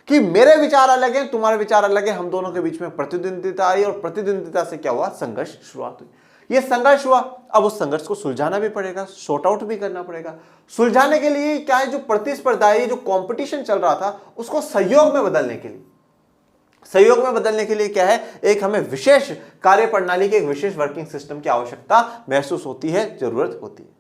कि मेरे विचार अलग हैं, तुम्हारे विचार अलग हैं, हम दोनों के बीच में प्रतिद्वंदिता आई, और प्रतिद्वंदिता से क्या हुआ, संघर्ष शुरुआत हुई। ये संघर्ष हुआ, अब उस संघर्ष को सुलझाना भी पड़ेगा, सॉर्ट आउट भी करना पड़ेगा। सुलझाने के लिए क्या है, जो प्रतिस्पर्धा है, जो कंपटीशन चल रहा था, उसको सहयोग में बदलने के लिए, सहयोग में बदलने के लिए क्या है, एक हमें विशेष कार्य प्रणाली के, एक विशेष वर्किंग सिस्टम की आवश्यकता महसूस होती है, जरूरत होती है।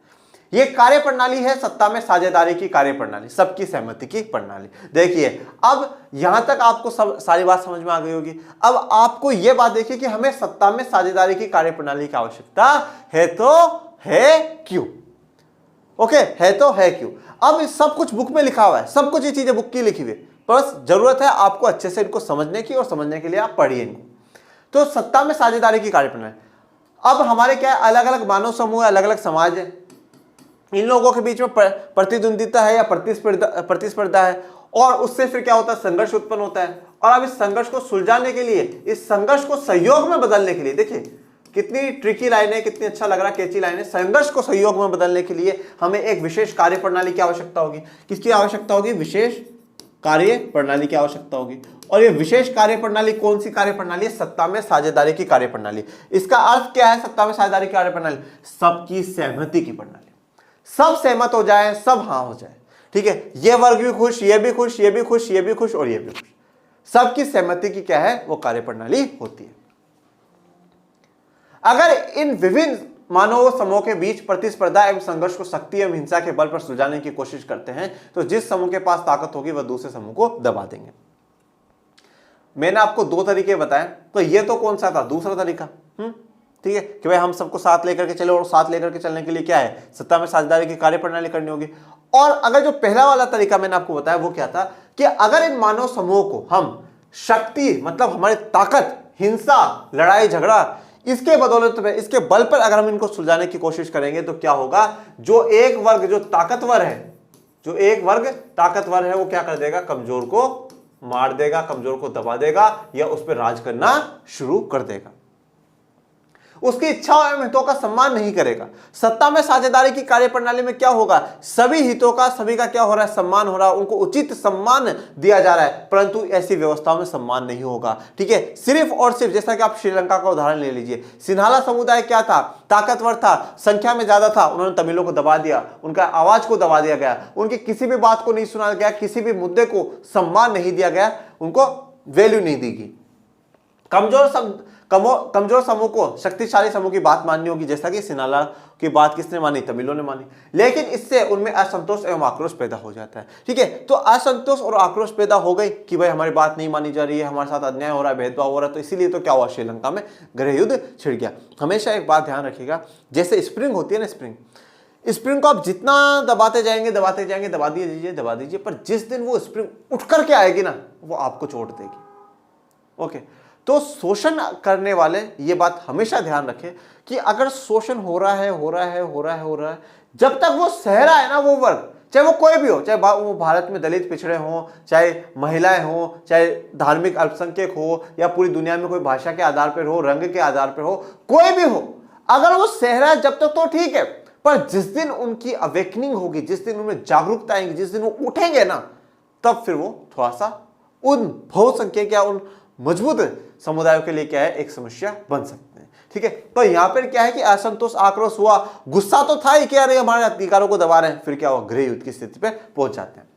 ये कार्य प्रणाली है सत्ता में साझेदारी की कार्य प्रणाली, सबकी सहमति की प्रणाली। देखिए, अब यहां तक आपको सब सारी बात समझ में आ गई होगी। अब आपको यह बात देखिए कि हमें सत्ता में साझेदारी की कार्य प्रणाली की आवश्यकता है, तो है क्यों। ओके, है तो है क्यों। अब सब कुछ बुक में लिखा हुआ है, सब कुछ ये चीजें बुक की लिखी हुई, बस जरूरत है आपको अच्छे से इनको समझने की, और समझने के लिए आप पढ़िए इनको। तो सत्ता में साझेदारी की कार्य प्रणाली, अब हमारे क्या है, अलग अलग मानव समूह है, अलग अलग समाज है, इन लोगों के बीच में प्रतिद्वंदिता है या प्रतिस्पर्धा है, और उससे फिर क्या होता है, संघर्ष उत्पन्न होता है। और अब इस संघर्ष को सुलझाने के लिए, इस संघर्ष को सहयोग में बदलने के लिए, देखिए कितनी ट्रिकी लाइन है, कितनी अच्छा लग रहा है, कैची लाइन है। संघर्ष को सहयोग में बदलने के लिए हमें एक विशेष कार्य प्रणाली की आवश्यकता होगी। किसकी आवश्यकता होगी, विशेष कार्य प्रणाली की आवश्यकता होगी। और ये विशेष कार्य प्रणाली कौन सी कार्य प्रणाली है, सत्ता में साझेदारी की कार्य प्रणाली। इसका अर्थ क्या है, सत्ता में साझेदारी की कार्य प्रणाली, सबकी सहमति की प्रणाली, सब सहमत हो जाए, सब हाँ हो जाए। ठीक है, ये वर्ग भी खुश, ये भी खुश, ये भी खुश, ये भी खुश, और ये भी खुश, सबकी सहमति की क्या है, वो कार्य प्रणाली होती है। अगर इन विभिन्न मानव समूह के बीच प्रतिस्पर्धा एवं संघर्ष को शक्ति एवं हिंसा के बल पर सुलझाने की कोशिश करते हैं, तो जिस समूह के पास ताकत होगी वह दूसरे समूह को दबा देंगे। मैंने आपको 2 तरीके बताए, तो ये तो कौन सा था, दूसरा तरीका। ठीक है, कि भाई हम सबको साथ लेकर के चले, और साथ लेकर के चलने के लिए क्या है, सत्ता में साझेदारी की कार्य प्रणाली करनी होगी। और अगर जो पहला वाला तरीका मैंने आपको बताया वो क्या था, कि अगर इन मानव समूह को हम शक्ति, मतलब हमारी ताकत, हिंसा, लड़ाई झगड़ा, इसके बदौलत में, इसके बल पर अगर हम इनको सुलझाने की कोशिश करेंगे, तो क्या होगा, जो एक वर्ग जो ताकतवर है, जो एक वर्ग ताकतवर है, वो क्या कर देगा, कमजोर को मार देगा, कमजोर को दबा देगा, या उस पर राज करना शुरू कर देगा। उसकी इच्छाओं एवं हितों का सम्मान नहीं करेगा। सत्ता में साझेदारी की कार्यप्रणाली में क्या होगा, सभी हितों का, सभी का क्या हो रहा है, सम्मान हो रहा है, उनको उचित सम्मान दिया जा रहा है, परंतु ऐसी व्यवस्थाओं में सम्मान नहीं होगा। ठीक है, सिर्फ और सिर्फ, जैसा कि आप श्रीलंका का उदाहरण ले लीजिए, सिन्हाला समुदाय क्या था, ताकतवर था, संख्या में ज्यादा था, उन्होंने तमिलों को दबा दिया, उनका आवाज को दबा दिया गया, उनकी किसी भी बात को नहीं सुना गया, किसी भी मुद्दे को सम्मान नहीं दिया गया, उनको वैल्यू नहीं दी गई। कमजोर समूह को शक्तिशाली समूह की बात माननी होगी, जैसा कि सिन्हाला की बात किसने मानी, तमिलों ने मानी, लेकिन इससे उनमें असंतोष एवं आक्रोश पैदा हो जाता है। ठीक है, तो असंतोष और आक्रोश पैदा हो गई कि भाई हमारी बात नहीं मानी जा रही है, हमारे साथ अन्याय हो रहा है, भेदभाव हो रहा है, तो इसीलिए तो क्या हुआ, श्रीलंका में गृह युद्ध छिड़ गया। हमेशा एक बात ध्यान रखिएगा, जैसे स्प्रिंग होती है ना, स्प्रिंग को आप जितना दबाते जाएंगे दबा दीजिए, पर जिस दिन वो स्प्रिंग उठ करके आएगी ना, वो आपको चोट देगी। ओके, तो शोषण करने वाले ये बात हमेशा ध्यान रखें कि अगर शोषण हो रहा है, जब तक वो सह रहा है ना, वो वर्ग, चाहे वो कोई भी हो, चाहे वो भारत में दलित पिछड़े हों, चाहे महिलाएं हों, चाहे धार्मिक अल्पसंख्यक हो, या पूरी दुनिया में कोई भाषा के आधार पर हो, रंग के आधार पर हो, कोई भी हो, अगर वो सह रहा है जब तक तो ठीक है, पर जिस दिन उनकी अवेकनिंग होगी, जिस दिन उनमें जागरूकता आएगी, जिस दिन वो उठेंगे ना, तब फिर वो थोड़ा सा उन बहुसंख्यक या उन मजबूत समुदायों के लिए क्या है, एक समस्या बन सकते हैं। ठीक है, तो यहां पर क्या है कि असंतोष, आक्रोश हुआ, गुस्सा तो था ही, क्या रहे हमारे अधिकारों को दबा रहे हैं, फिर क्या हुआ, गृह युद्ध की स्थिति पे पहुंच जाते हैं।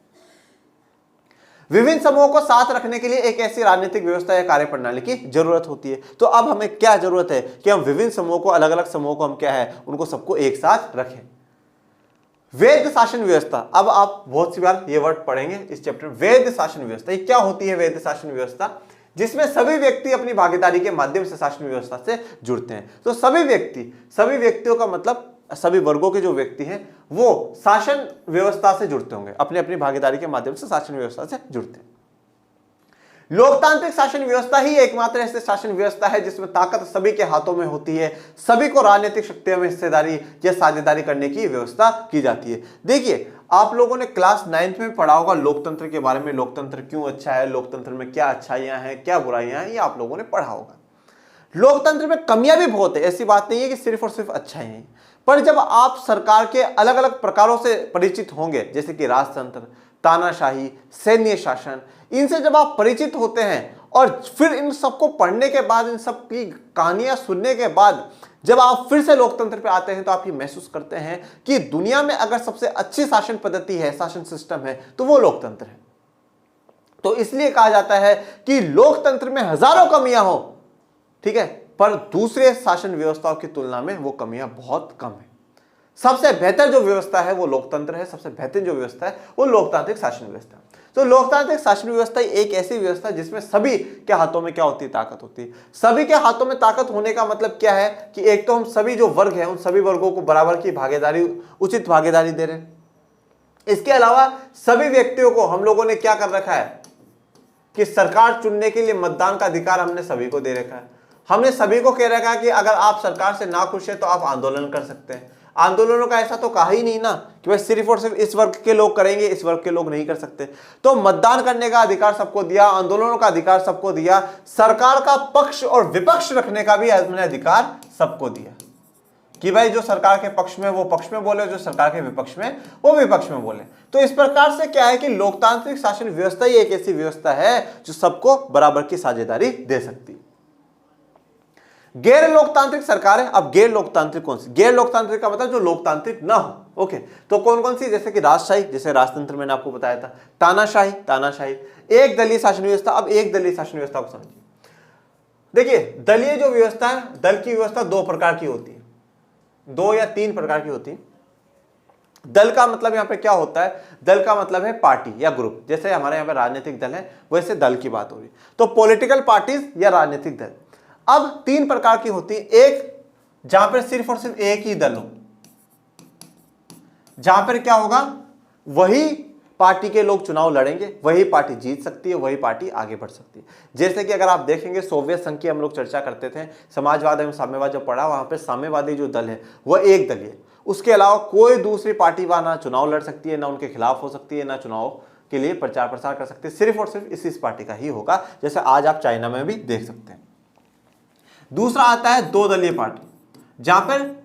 विभिन्न समूहों को साथ रखने के लिए एक ऐसी राजनीतिक व्यवस्था या कार्यप्रणाली की जरूरत होती है। तो अब हमें क्या जरूरत है कि हम विभिन्न समूहों को, अलग अलग समूहों को हम क्या है, उनको सबको एक साथ रखें। वैध शासन व्यवस्था, अब आप बहुत सी बार ये वर्ड पढ़ेंगे इस चैप्टर में, वैध शासन व्यवस्था। ये क्या होती है वैध शासन व्यवस्था, जिसमें सभी व्यक्ति अपनी भागीदारी के माध्यम से शासन व्यवस्था से जुड़ते हैं। तो सभी व्यक्तियों का मतलब सभी वर्गों के जो व्यक्ति हैं वो शासन व्यवस्था से जुड़ते होंगे, अपनी अपनी भागीदारी के माध्यम से शासन व्यवस्था से जुड़ते हैं। लोकतांत्रिक शासन व्यवस्था ही एकमात्र ऐसे शासन व्यवस्था है जिसमें ताकत सभी के हाथों में होती है, सभी को राजनीतिक शक्तियों में हिस्सेदारी या साझेदारी करने की व्यवस्था की जाती है। देखिए, आप लोगों ने क्लास 9th में पढ़ा होगा लोकतंत्र के बारे में, लोकतंत्र क्यों अच्छा है, लोकतंत्र में क्या अच्छाइयां हैं, क्या बुराइयां हैं, ये आप लोगों ने पढ़ा होगा। लोकतंत्र में कमियां भी बहुत है, ऐसी बात नहीं है कि सिर्फ और सिर्फ अच्छाई हैं, पर जब आप सरकार के अलग अलग प्रकारों से परिचित होंगे, जैसे कि राजतंत्र, तानाशाही, सैन्य शासन, इनसे जब आप परिचित होते हैं और फिर इन सबको पढ़ने के बाद, इन सब की कहानियां सुनने के बाद जब आप फिर से लोकतंत्र पे आते हैं, तो आप ये महसूस करते हैं कि दुनिया में अगर सबसे अच्छी शासन पद्धति है, शासन सिस्टम है, तो वो लोकतंत्र है। तो इसलिए कहा जाता है कि लोकतंत्र में हजारों कमियां हो, ठीक है, पर दूसरे शासन व्यवस्थाओं की तुलना में वो कमियां बहुत कम है। सबसे बेहतर जो व्यवस्था है वो लोकतंत्र है, सबसे बेहतरीन जो व्यवस्था है वो लोकतांत्रिक शासन व्यवस्था है। तो लोकतांत्रिक शासन व्यवस्था एक ऐसी व्यवस्था जिसमें सभी के हाथों में क्या होती है, ताकत होती है। सभी के हाथों में ताकत होने का मतलब क्या है कि एक तो हम सभी जो वर्ग हैं उन सभी वर्गों को बराबर की भागीदारी, उचित भागीदारी दे रहे हैं। इसके अलावा सभी व्यक्तियों को हम लोगों ने क्या कर रखा है कि सरकार चुनने के लिए मतदान का अधिकार हमने सभी को दे रखा है। हमने सभी को कह रखा है कि अगर आप सरकार से ना खुश है तो आप आंदोलन कर सकते हैं। आंदोलनों का ऐसा तो कहा ही नहीं ना कि भाई सिर्फ और सिर्फ इस वर्ग के लोग करेंगे, इस वर्ग के लोग नहीं कर सकते। तो मतदान करने का अधिकार सबको दिया, आंदोलनों का अधिकार सबको दिया, सरकार का पक्ष और विपक्ष रखने का भी हमने अधिकार सबको दिया कि भाई जो सरकार के पक्ष में वो पक्ष में बोले, जो सरकार के विपक्ष में वो विपक्ष में बोले। तो इस प्रकार से क्या है कि लोकतांत्रिक शासन व्यवस्था ही एक ऐसी व्यवस्था है जो सबको बराबर की साझेदारी दे सकती है। गैर लोकतांत्रिक सरकार है। अब गैर लोकतांत्रिक कौन सी? गैर लोकतांत्रिक का मतलब जो लोकतांत्रिक ना हो। ओके, तो कौन कौन सी? जैसे कि राजशाही, जैसे राजतंत्र मैंने आपको बताया था, तानाशाही, एक दलीय शासन व्यवस्था। अब एक दलीय शासन व्यवस्था को समझिए। देखिए, दलीय जो व्यवस्था है, दल की व्यवस्था दो प्रकार की होती है, दो या तीन प्रकार की होती है। दल का मतलब यहां पे क्या होता है? दल का मतलब है पार्टी या ग्रुप। जैसे हमारे यहाँ पे राजनीतिक दल है, वैसे दल की बात हो रही। तो पॉलिटिकल पार्टीज या राजनीतिक दल। अब तीन प्रकार की होती है। एक जहां पर सिर्फ और सिर्फ एक ही दल हो, जहां पर क्या होगा, वही पार्टी के लोग चुनाव लड़ेंगे, वही पार्टी जीत सकती है, वही पार्टी आगे बढ़ सकती है। जैसे कि अगर आप देखेंगे सोवियत संघ की हम लोग चर्चा करते थे, समाजवाद एवं साम्यवाद जब पढ़ा, वहां पे साम्यवादी जो दल है वह एक दल है। उसके अलावा कोई दूसरी पार्टी वहां ना चुनाव लड़ सकती है, ना उनके खिलाफ हो सकती है, ना चुनाव के लिए प्रचार प्रसार कर सकती है। सिर्फ और सिर्फ इस पार्टी का ही होगा, जैसे आज आप चाइना में भी देख सकते हैं। दूसरा आता है दो दलीय पार्टी। जहां पर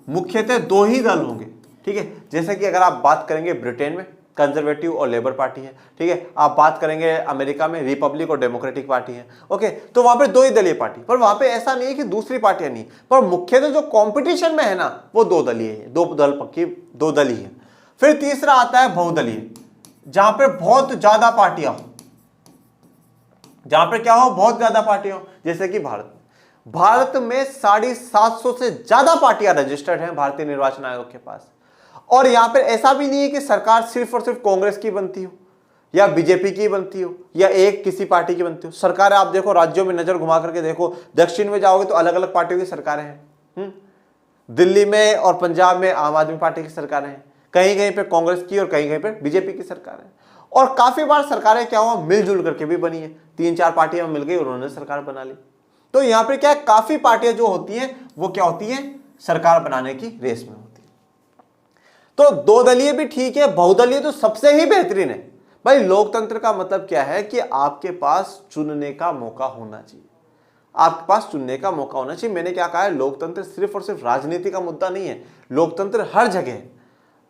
मुख्यतः दो ही दल होंगे, ठीक है। जैसे कि अगर आप बात करेंगे ब्रिटेन में कंजर्वेटिव और लेबर पार्टी है, ठीक है। आप बात करेंगे अमेरिका में रिपब्लिक और डेमोक्रेटिक पार्टी है, ओके। तो वहां पे दो ही दलीय पार्टी, पर वहां पे ऐसा नहीं है कि दूसरी पार्टियां नहीं, पर मुख्यतः जो कंपटीशन में है ना वो दो दलीय है, दो दल ही है। फिर तीसरा आता है बहुदलीय, जहां पे बहुत ज्यादा पार्टियां हो, जहां पे क्या हो, बहुत ज्यादा पार्टियां हो। जैसे कि भारत में 750 से ज्यादा पार्टियां रजिस्टर्ड हैं भारतीय निर्वाचन आयोग के पास। और यहां पर ऐसा भी नहीं है कि सरकार सिर्फ और सिर्फ कांग्रेस की बनती हो या बीजेपी की बनती हो या एक किसी पार्टी की बनती हो। सरकार आप देखो, राज्यों में नजर घुमा करके देखो, दक्षिण में जाओगे तो अलग अलग पार्टियों की सरकारें हैं। दिल्ली में और पंजाब में आम आदमी पार्टी की सरकारें हैं, कहीं कहीं पे कांग्रेस की और कहीं कहीं पे बीजेपी की सरकार है। और काफी बार सरकारें क्या हुआ, मिलजुल करके भी बनी है, 3-4 पार्टियां मिल गई, उन्होंने सरकार बना ली। तो यहां पे क्या है, काफी पार्टियां जो होती हैं वो क्या होती हैं, सरकार बनाने की रेस में होती है। तो दो दलीय भी ठीक है, बहुदलीय तो सबसे ही बेहतरीन है। भाई लोकतंत्र का मतलब क्या है कि आपके पास चुनने का मौका होना चाहिए, आपके पास चुनने का मौका होना चाहिए। मैंने क्या कहा है, लोकतंत्र सिर्फ और सिर्फ राजनीति का मुद्दा नहीं है, लोकतंत्र हर जगह है।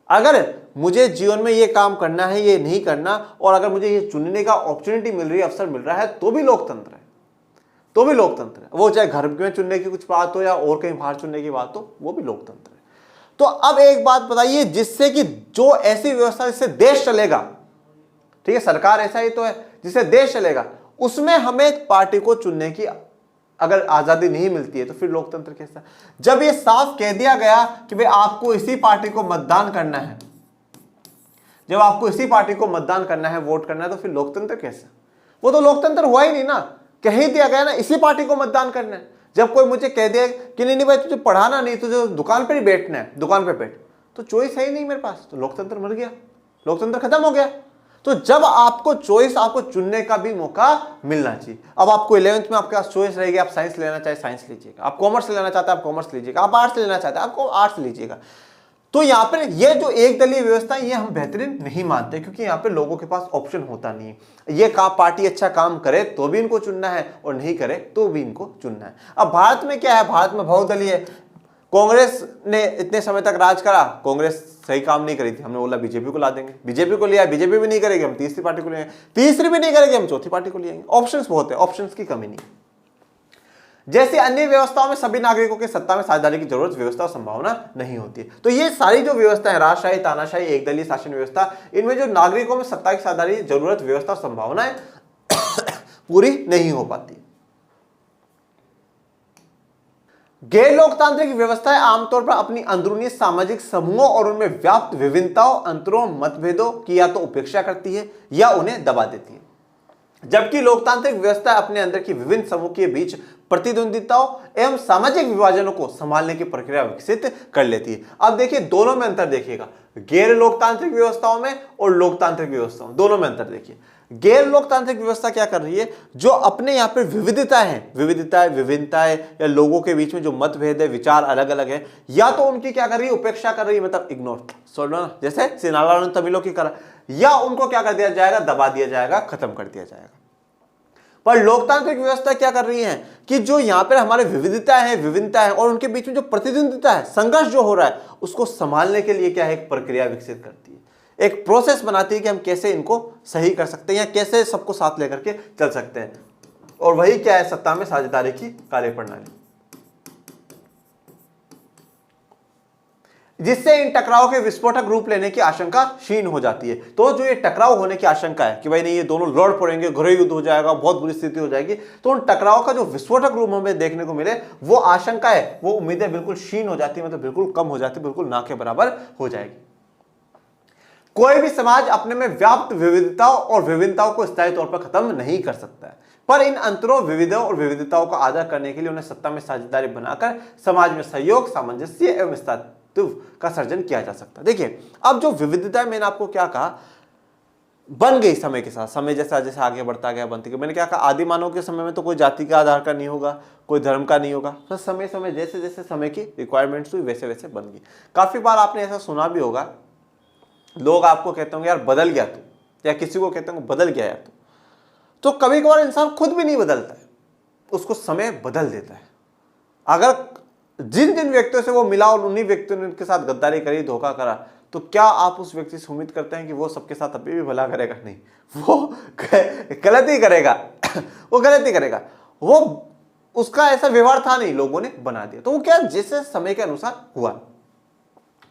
अगर मुझे जीवन में ये काम करना है, ये नहीं करना, और अगर मुझे ये चुनने का अपॉर्चुनिटी मिल रही है, अवसर मिल रहा है, तो भी लोकतंत्र है, तो भी लोकतंत्र है। वो चाहे घर में चुनने की कुछ बात हो या और कहीं बाहर चुनने की बात हो, वो भी लोकतंत्र है। तो अब एक बात बताइए, जिससे कि जो ऐसी व्यवस्था जिससे देश चलेगा, ठीक है, सरकार ऐसा ही तो है जिससे देश चलेगा, उसमें हमें पार्टी को चुनने की अगर आजादी नहीं मिलती है तो फिर लोकतंत्र कैसा। जब ये साफ कह दिया गया कि भाई आपको इसी पार्टी को मतदान करना है, जब आपको इसी पार्टी को मतदान करना है, वोट करना है, तो फिर लोकतंत्र कैसा। वो तो लोकतंत्र हुआ ही नहीं ना, कह ही दिया गया ना इसी पार्टी को मतदान करना है। जब कोई मुझे कह दिया कि नहीं भाई तुझे पढ़ाना नहीं, तुझे दुकान पर ही बैठना है, दुकान पे बैठ, तो चॉइस है ही नहीं मेरे पास, तो लोकतंत्र मर गया, लोकतंत्र खत्म हो गया। तो जब आपको चॉइस, आपको चुनने का भी मौका मिलना चाहिए। अब आपको 11th में आपके पास चॉइस रहेगी, आप साइंस लेना चाहे साइंस लीजिएगा, आप कॉमर्स लेना चाहते हैं आप कॉमर्स लीजिएगा, आप आर्ट्स लेना चाहते हैं आपको आर्ट्स लीजिएगा। तो यहाँ पर ये जो एक दलीय व्यवस्था है, ये हम बेहतरीन नहीं मानते, क्योंकि यहाँ पे लोगों के पास ऑप्शन होता नहीं है। ये पार्टी अच्छा काम करे तो भी इनको चुनना है, और नहीं करे तो भी इनको चुनना है। अब भारत में क्या है, भारत में बहुदलीय है। कांग्रेस ने इतने समय तक राज करा, कांग्रेस सही काम नहीं करी थी, हमने बोला बीजेपी को ला देंगे, बीजेपी को लिया, बीजेपी भी नहीं करेगी, हम तीसरी पार्टी को लेंगे, तीसरी भी नहीं करेगी, हम चौथी पार्टी को लेंगे। ऑप्शंस बहुत है, ऑप्शंस की कमी नहीं। जैसे अन्य व्यवस्थाओं में सभी नागरिकों के सत्ता में साझेदारी की जरूरत, व्यवस्था और संभावना नहीं होती है। तो ये सारी जो व्यवस्था है, राजशाही, तानाशाही, एकदलीय शासन व्यवस्था, इनमें जो नागरिकों में सत्ता की साझेदारी, जरूरत, व्यवस्था और संभावनाएं पूरी नहीं हो पाती। गैर लोकतांत्रिक व्यवस्थाएं आमतौर पर अपनी अंदरूनी सामाजिक समूहों और उनमें व्याप्त विभिन्नताओं, अंतरों, मतभेदों की या तो उपेक्षा करती है या उन्हें दबा देती है, जबकि लोकतांत्रिक व्यवस्था अपने अंदर की विभिन्न समूह के बीच प्रतिद्वंदिताओं एवं सामाजिक विभाजनों को संभालने की प्रक्रिया विकसित कर लेती है। अब देखिए, दोनों में अंतर देखिएगा, गैर लोकतांत्रिक व्यवस्थाओं में और लोकतांत्रिक व्यवस्थाओं, दोनों में अंतर देखिए। गैर लोकतांत्रिक व्यवस्था क्या कर रही है, जो अपने यहाँ पे विविधताएं या लोगों के बीच में जो मतभेद है, विचार अलग अलग है, या तो उनकी क्या कर रही है, उपेक्षा कर रही है, मतलब इग्नोर, जैसे सिनाला ने तमिलों की करा, या उनको क्या कर दिया जाएगा, दबा दिया जाएगा, खत्म कर दिया जाएगा। पर लोकतांत्रिक व्यवस्था क्या कर रही है कि जो यहां पर हमारे विविधता है और उनके बीच में जो प्रतिद्वंदिता है, संघर्ष जो हो रहा है, उसको संभालने के लिए क्या है, एक प्रक्रिया विकसित करती है, एक प्रोसेस बनाती है कि हम कैसे इनको सही कर सकते हैं या कैसे सबको साथ लेकर के चल सकते हैं। और वही क्या है, सत्ता में साझेदारी की कार्यप्रणाली, जिससे इन टकराव के विस्फोटक रूप लेने की आशंका क्षीण हो जाती है। तो जो ये टकराव होने की आशंका है कि भाई नहीं ये दोनों लड़ पड़ेंगे, घरेलू युद्ध हो जाएगा, बहुत बुरी स्थिति हो जाएगी, तो उन टकराव का जो विस्फोटक रूप हमें देखने को मिले, वो आशंका है, वो उम्मीदें बिल्कुल क्षीण हो जाती है, मतलब बिल्कुल कम हो जाती है, बिल्कुल ना के बराबर हो जाएगी। कोई भी समाज अपने में व्याप्त विविधताओं और विभिन्नताओं को स्थायी तौर पर खत्म नहीं कर सकता है, पर इन अंतरों, विविधों और विविधताओं का आदर करने के लिए उन्हें सत्ता में साझेदारी बनाकर समाज में सहयोग, सामंजस्य एवं स्थायित्व का सर्जन किया जा सकता है। देखिए, अब जो विविधता है, मैंने आपको क्या कहा, बन गई समय के साथ, समय जैसा जैसे आगे बढ़ता गया, बनती गई। मैंने क्या कहा, आदि मानव के समय में तो कोई जाति का आधार का नहीं होगा, कोई धर्म का नहीं होगा, तो समय समय जैसे जैसे समय की रिक्वायरमेंट्स हुई वैसे वैसे बन गई। काफी बार आपने ऐसा सुना भी होगा, लोग आपको कहते होंगे यार बदल गया तू, या किसी को कहते होंगे बदल गया यार तू। तो कभी कभार इंसान खुद भी नहीं बदलता है, उसको समय बदल देता है। अगर जिन जिन व्यक्तियों से वो मिला और उन्हीं व्यक्तियों ने उनके साथ गद्दारी करी, धोखा करा, तो क्या आप उस व्यक्ति से उम्मीद करते हैं कि वो सबके साथ अभी भी भला करेगा? नहीं, वो गलत ही करेगा। वो गलत ही करेगा। वो उसका ऐसा व्यवहार था नहीं, लोगों ने बना दिया। तो वो क्या, जैसे समय के अनुसार हुआ।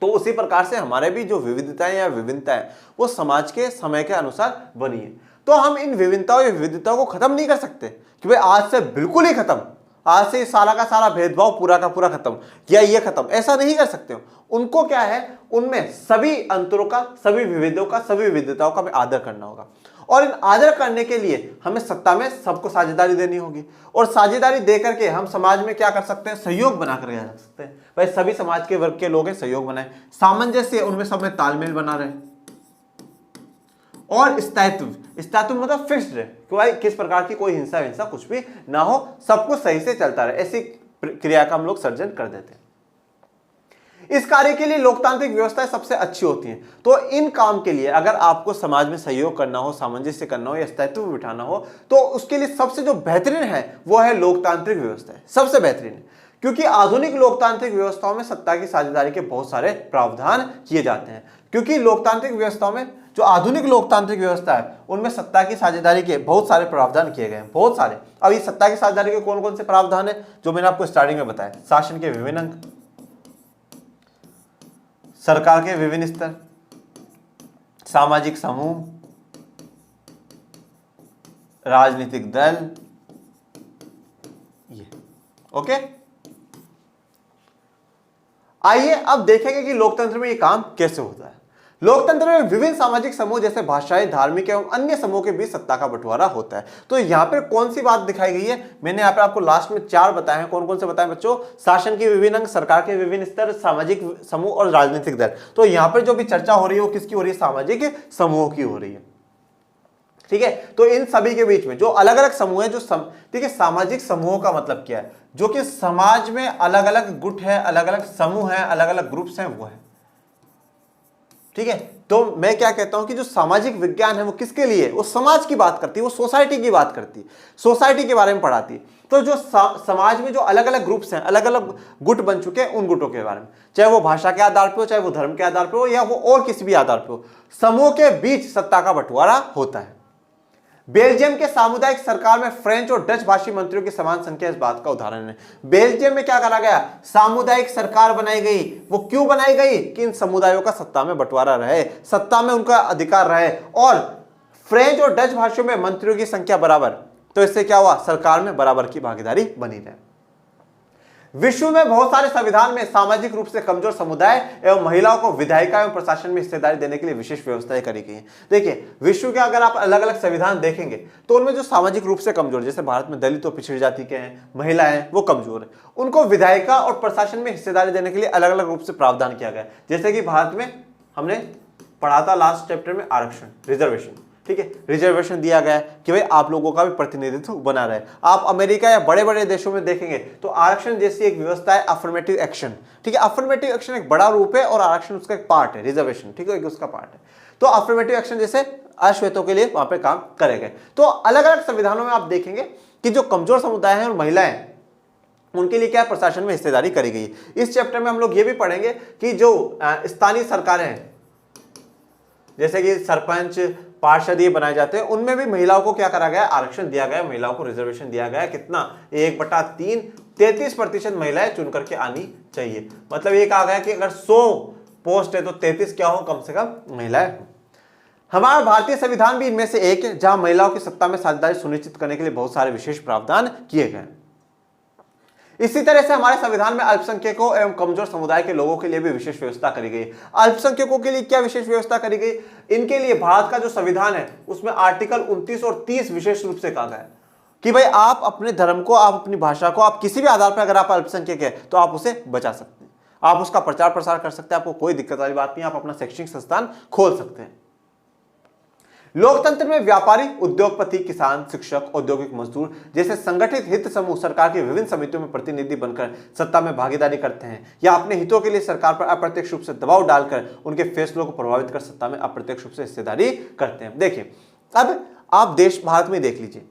तो उसी प्रकार से हमारे भी जो विविधताएं या विभिन्नताएं वो समाज के समय के अनुसार बनी है। तो हम इन विभिन्नताओं या विविधताओं को खत्म नहीं कर सकते कि भाई आज से बिल्कुल ही खत्म, आज से सारा का सारा भेदभाव पूरा का पूरा खत्म या ये खत्म, ऐसा नहीं कर सकते हो। उनको क्या है, उनमें सभी अंतरों का, सभी विविधों का, सभी विविधताओं का हमें आदर करना होगा। और इन आदर करने के लिए हमें सत्ता में सबको साझेदारी देनी होगी। और साझेदारी दे करके हम समाज में क्या कर सकते हैं, सहयोग बना कर जा सकते हैं। भाई सभी समाज के वर्ग के लोग हैं, सहयोग बनाए, सामंजस्य, उनमें सब में तालमेल बना रहे। और स्थायित्व, स्थायित्व मतलब फिक्स्ड है कि भाई किस प्रकार की कोई हिंसा हिंसा कुछ भी ना हो, सब कुछ सही से चलता रहे, ऐसी क्रिया का हम लोग सर्जन कर देते हैं। इस कार्य के लिए लोकतांत्रिक व्यवस्थाएं सबसे अच्छी होती हैं। तो इन काम के लिए अगर आपको समाज में सहयोग करना हो, सामंजस्य करना हो या स्थायित्व बिठाना हो, तो उसके लिए सबसे जो बेहतरीन है वो है लोकतांत्रिक व्यवस्था, सबसे बेहतरीन है। क्योंकि आधुनिक लोकतांत्रिक व्यवस्थाओं में सत्ता की साझेदारी के बहुत सारे प्रावधान किए जाते हैं। क्योंकि लोकतांत्रिक व्यवस्थाओं में, जो आधुनिक लोकतांत्रिक व्यवस्था है, उनमें सत्ता की साझेदारी के बहुत सारे प्रावधान किए गए हैं, बहुत सारे। अब ये सत्ता की साझेदारी के कौन कौन से प्रावधान है, जो मैंने आपको स्टार्टिंग में बताया। शासन के विभिन्न अंग, सरकार के विभिन्न स्तर, सामाजिक समूह, राजनीतिक दल, ये ओके। आइए अब देखेंगे कि लोकतंत्र में ये काम कैसे होता है। लोकतंत्र में विभिन्न सामाजिक समूह जैसे भाषाई, धार्मिक एवं अन्य समूह के बीच सत्ता का बंटवारा होता है। तो यहाँ पर कौन सी बात दिखाई गई है, मैंने यहाँ पे आपको लास्ट में 4 बताए हैं। कौन कौन से बताए बच्चों? शासन के विभिन्न अंग, सरकार के विभिन्न स्तर, सामाजिक समूह और राजनीतिक दल। तो यहाँ पर जो भी चर्चा हो रही है वो किसकी हो रही है? सामाजिक समूह की हो रही है। ठीक है, तो इन सभी के बीच में जो अलग अलग समूह है, जो ठीक है, सामाजिक समूहों का मतलब क्या है? जो कि समाज में अलग अलग गुट है, अलग अलग समूह है, अलग अलग ग्रुप्स हैं, वो है। ठीक है, तो मैं क्या कहता हूं कि जो सामाजिक विज्ञान है वो किसके लिए? वो समाज की बात करती है, वो सोसाइटी की बात करती है, सोसाइटी के बारे में पढ़ाती है। तो जो समाज में जो अलग अलग ग्रुप्स हैं, अलग अलग गुट बन चुके हैं, उन गुटों के बारे में, चाहे वो भाषा के आधार पर हो, चाहे वो धर्म के आधार पर हो, या वो और किसी भी आधार पर हो, समूह के बीच सत्ता का बंटवारा होता है। बेल्जियम के सामुदायिक सरकार में फ्रेंच और डच भाषी मंत्रियों की समान संख्या इस बात का उदाहरण है। बेल्जियम में क्या करा गया? सामुदायिक सरकार बनाई गई। वो क्यों बनाई गई? कि इन समुदायों का सत्ता में बंटवारा रहे, सत्ता में उनका अधिकार रहे। और फ्रेंच और डच भाषियों में मंत्रियों की संख्या बराबर, तो इससे क्या हुआ? सरकार में बराबर की भागीदारी बनी रहे। विश्व में बहुत सारे संविधान में सामाजिक रूप से कमजोर समुदाय एवं महिलाओं को विधायिका एवं प्रशासन में हिस्सेदारी देने के लिए विशेष व्यवस्थाएं करी गई हैं। देखिए, विश्व के अगर आप अलग अलग संविधान देखेंगे तो उनमें जो सामाजिक रूप से कमजोर, जैसे भारत में दलित और पिछड़ी जाति के हैं, महिलाएं, वो कमजोर है, उनको विधायिका और प्रशासन में हिस्सेदारी देने के लिए अलग अलग रूप से प्रावधान किया गया। जैसे कि भारत में हमने पढ़ा था लास्ट चैप्टर में आरक्षण, रिजर्वेशन। ठीक है, रिजर्वेशन दिया गया है कि भाई आप लोगों का भी प्रतिनिधित्व बना रहे। आप अमेरिका या बड़े बड़े देशों में देखेंगे तो आरक्षण जैसी एक व्यवस्था है, अफर्मेटिव एक्शन। ठीक है, अफर्मेटिव एक्शन एक बड़ा रूप है और आरक्षण उसका एक पार्ट है, रिजर्वेशन, ठीक है, उसका पार्ट है। तो अफर्मेटिव एक्शन जैसे अश्वेतों के लिए वहां पे काम करेंगे। तो अलग अलग संविधानों में आप देखेंगे कि जो कमजोर समुदाय हैं और महिलाएं, उनके लिए क्या प्रशासन में हिस्सेदारी करी गई। इस चैप्टर में हम लोग ये भी पढ़ेंगे कि जो स्थानीय सरकारें हैं, जैसे कि सरपंच, पार्षद ये बनाए जाते हैं, उनमें भी महिलाओं को क्या करा गया? आरक्षण दिया गया, महिलाओं को रिजर्वेशन दिया गया। कितना? 1/3, 33% महिलाएं चुन करके आनी चाहिए। मतलब ये कहा गया कि अगर 100 पोस्ट है तो 33 क्या हो? कम से कम महिलाएं। हमारा भारतीय संविधान भी इनमें से एक है, जहां महिलाओं की सत्ता में साझेदारी सुनिश्चित करने के लिए बहुत सारे विशेष प्रावधान किए गए। इसी तरह से हमारे संविधान में अल्पसंख्यकों एवं कमजोर समुदाय के लोगों के लिए भी विशेष व्यवस्था करी गई। अल्पसंख्यकों के लिए क्या विशेष व्यवस्था करी गई? इनके लिए भारत का जो संविधान है उसमें आर्टिकल 29 और 30 विशेष रूप से कहा गया है कि भाई आप अपने धर्म को, आप अपनी भाषा को, आप किसी भी आधार पर अगर आप अल्पसंख्यक है तो आप उसे बचा सकते हैं, आप उसका प्रचार प्रसार कर सकते हैं, आपको कोई दिक्कत वाली बात नहीं, आप अपना शैक्षणिक संस्थान खोल सकते हैं। लोकतंत्र में व्यापारी, उद्योगपति, किसान, शिक्षक, औद्योगिक मजदूर जैसे संगठित हित समूह सरकार की विभिन्न समितियों में प्रतिनिधि बनकर सत्ता में भागीदारी करते हैं या अपने हितों के लिए सरकार पर अप्रत्यक्ष रूप से दबाव डालकर उनके फैसलों को प्रभावित कर सत्ता में अप्रत्यक्ष रूप से हिस्सेदारी करते हैं। देखिए, अब आप देश भारत में देख लीजिए,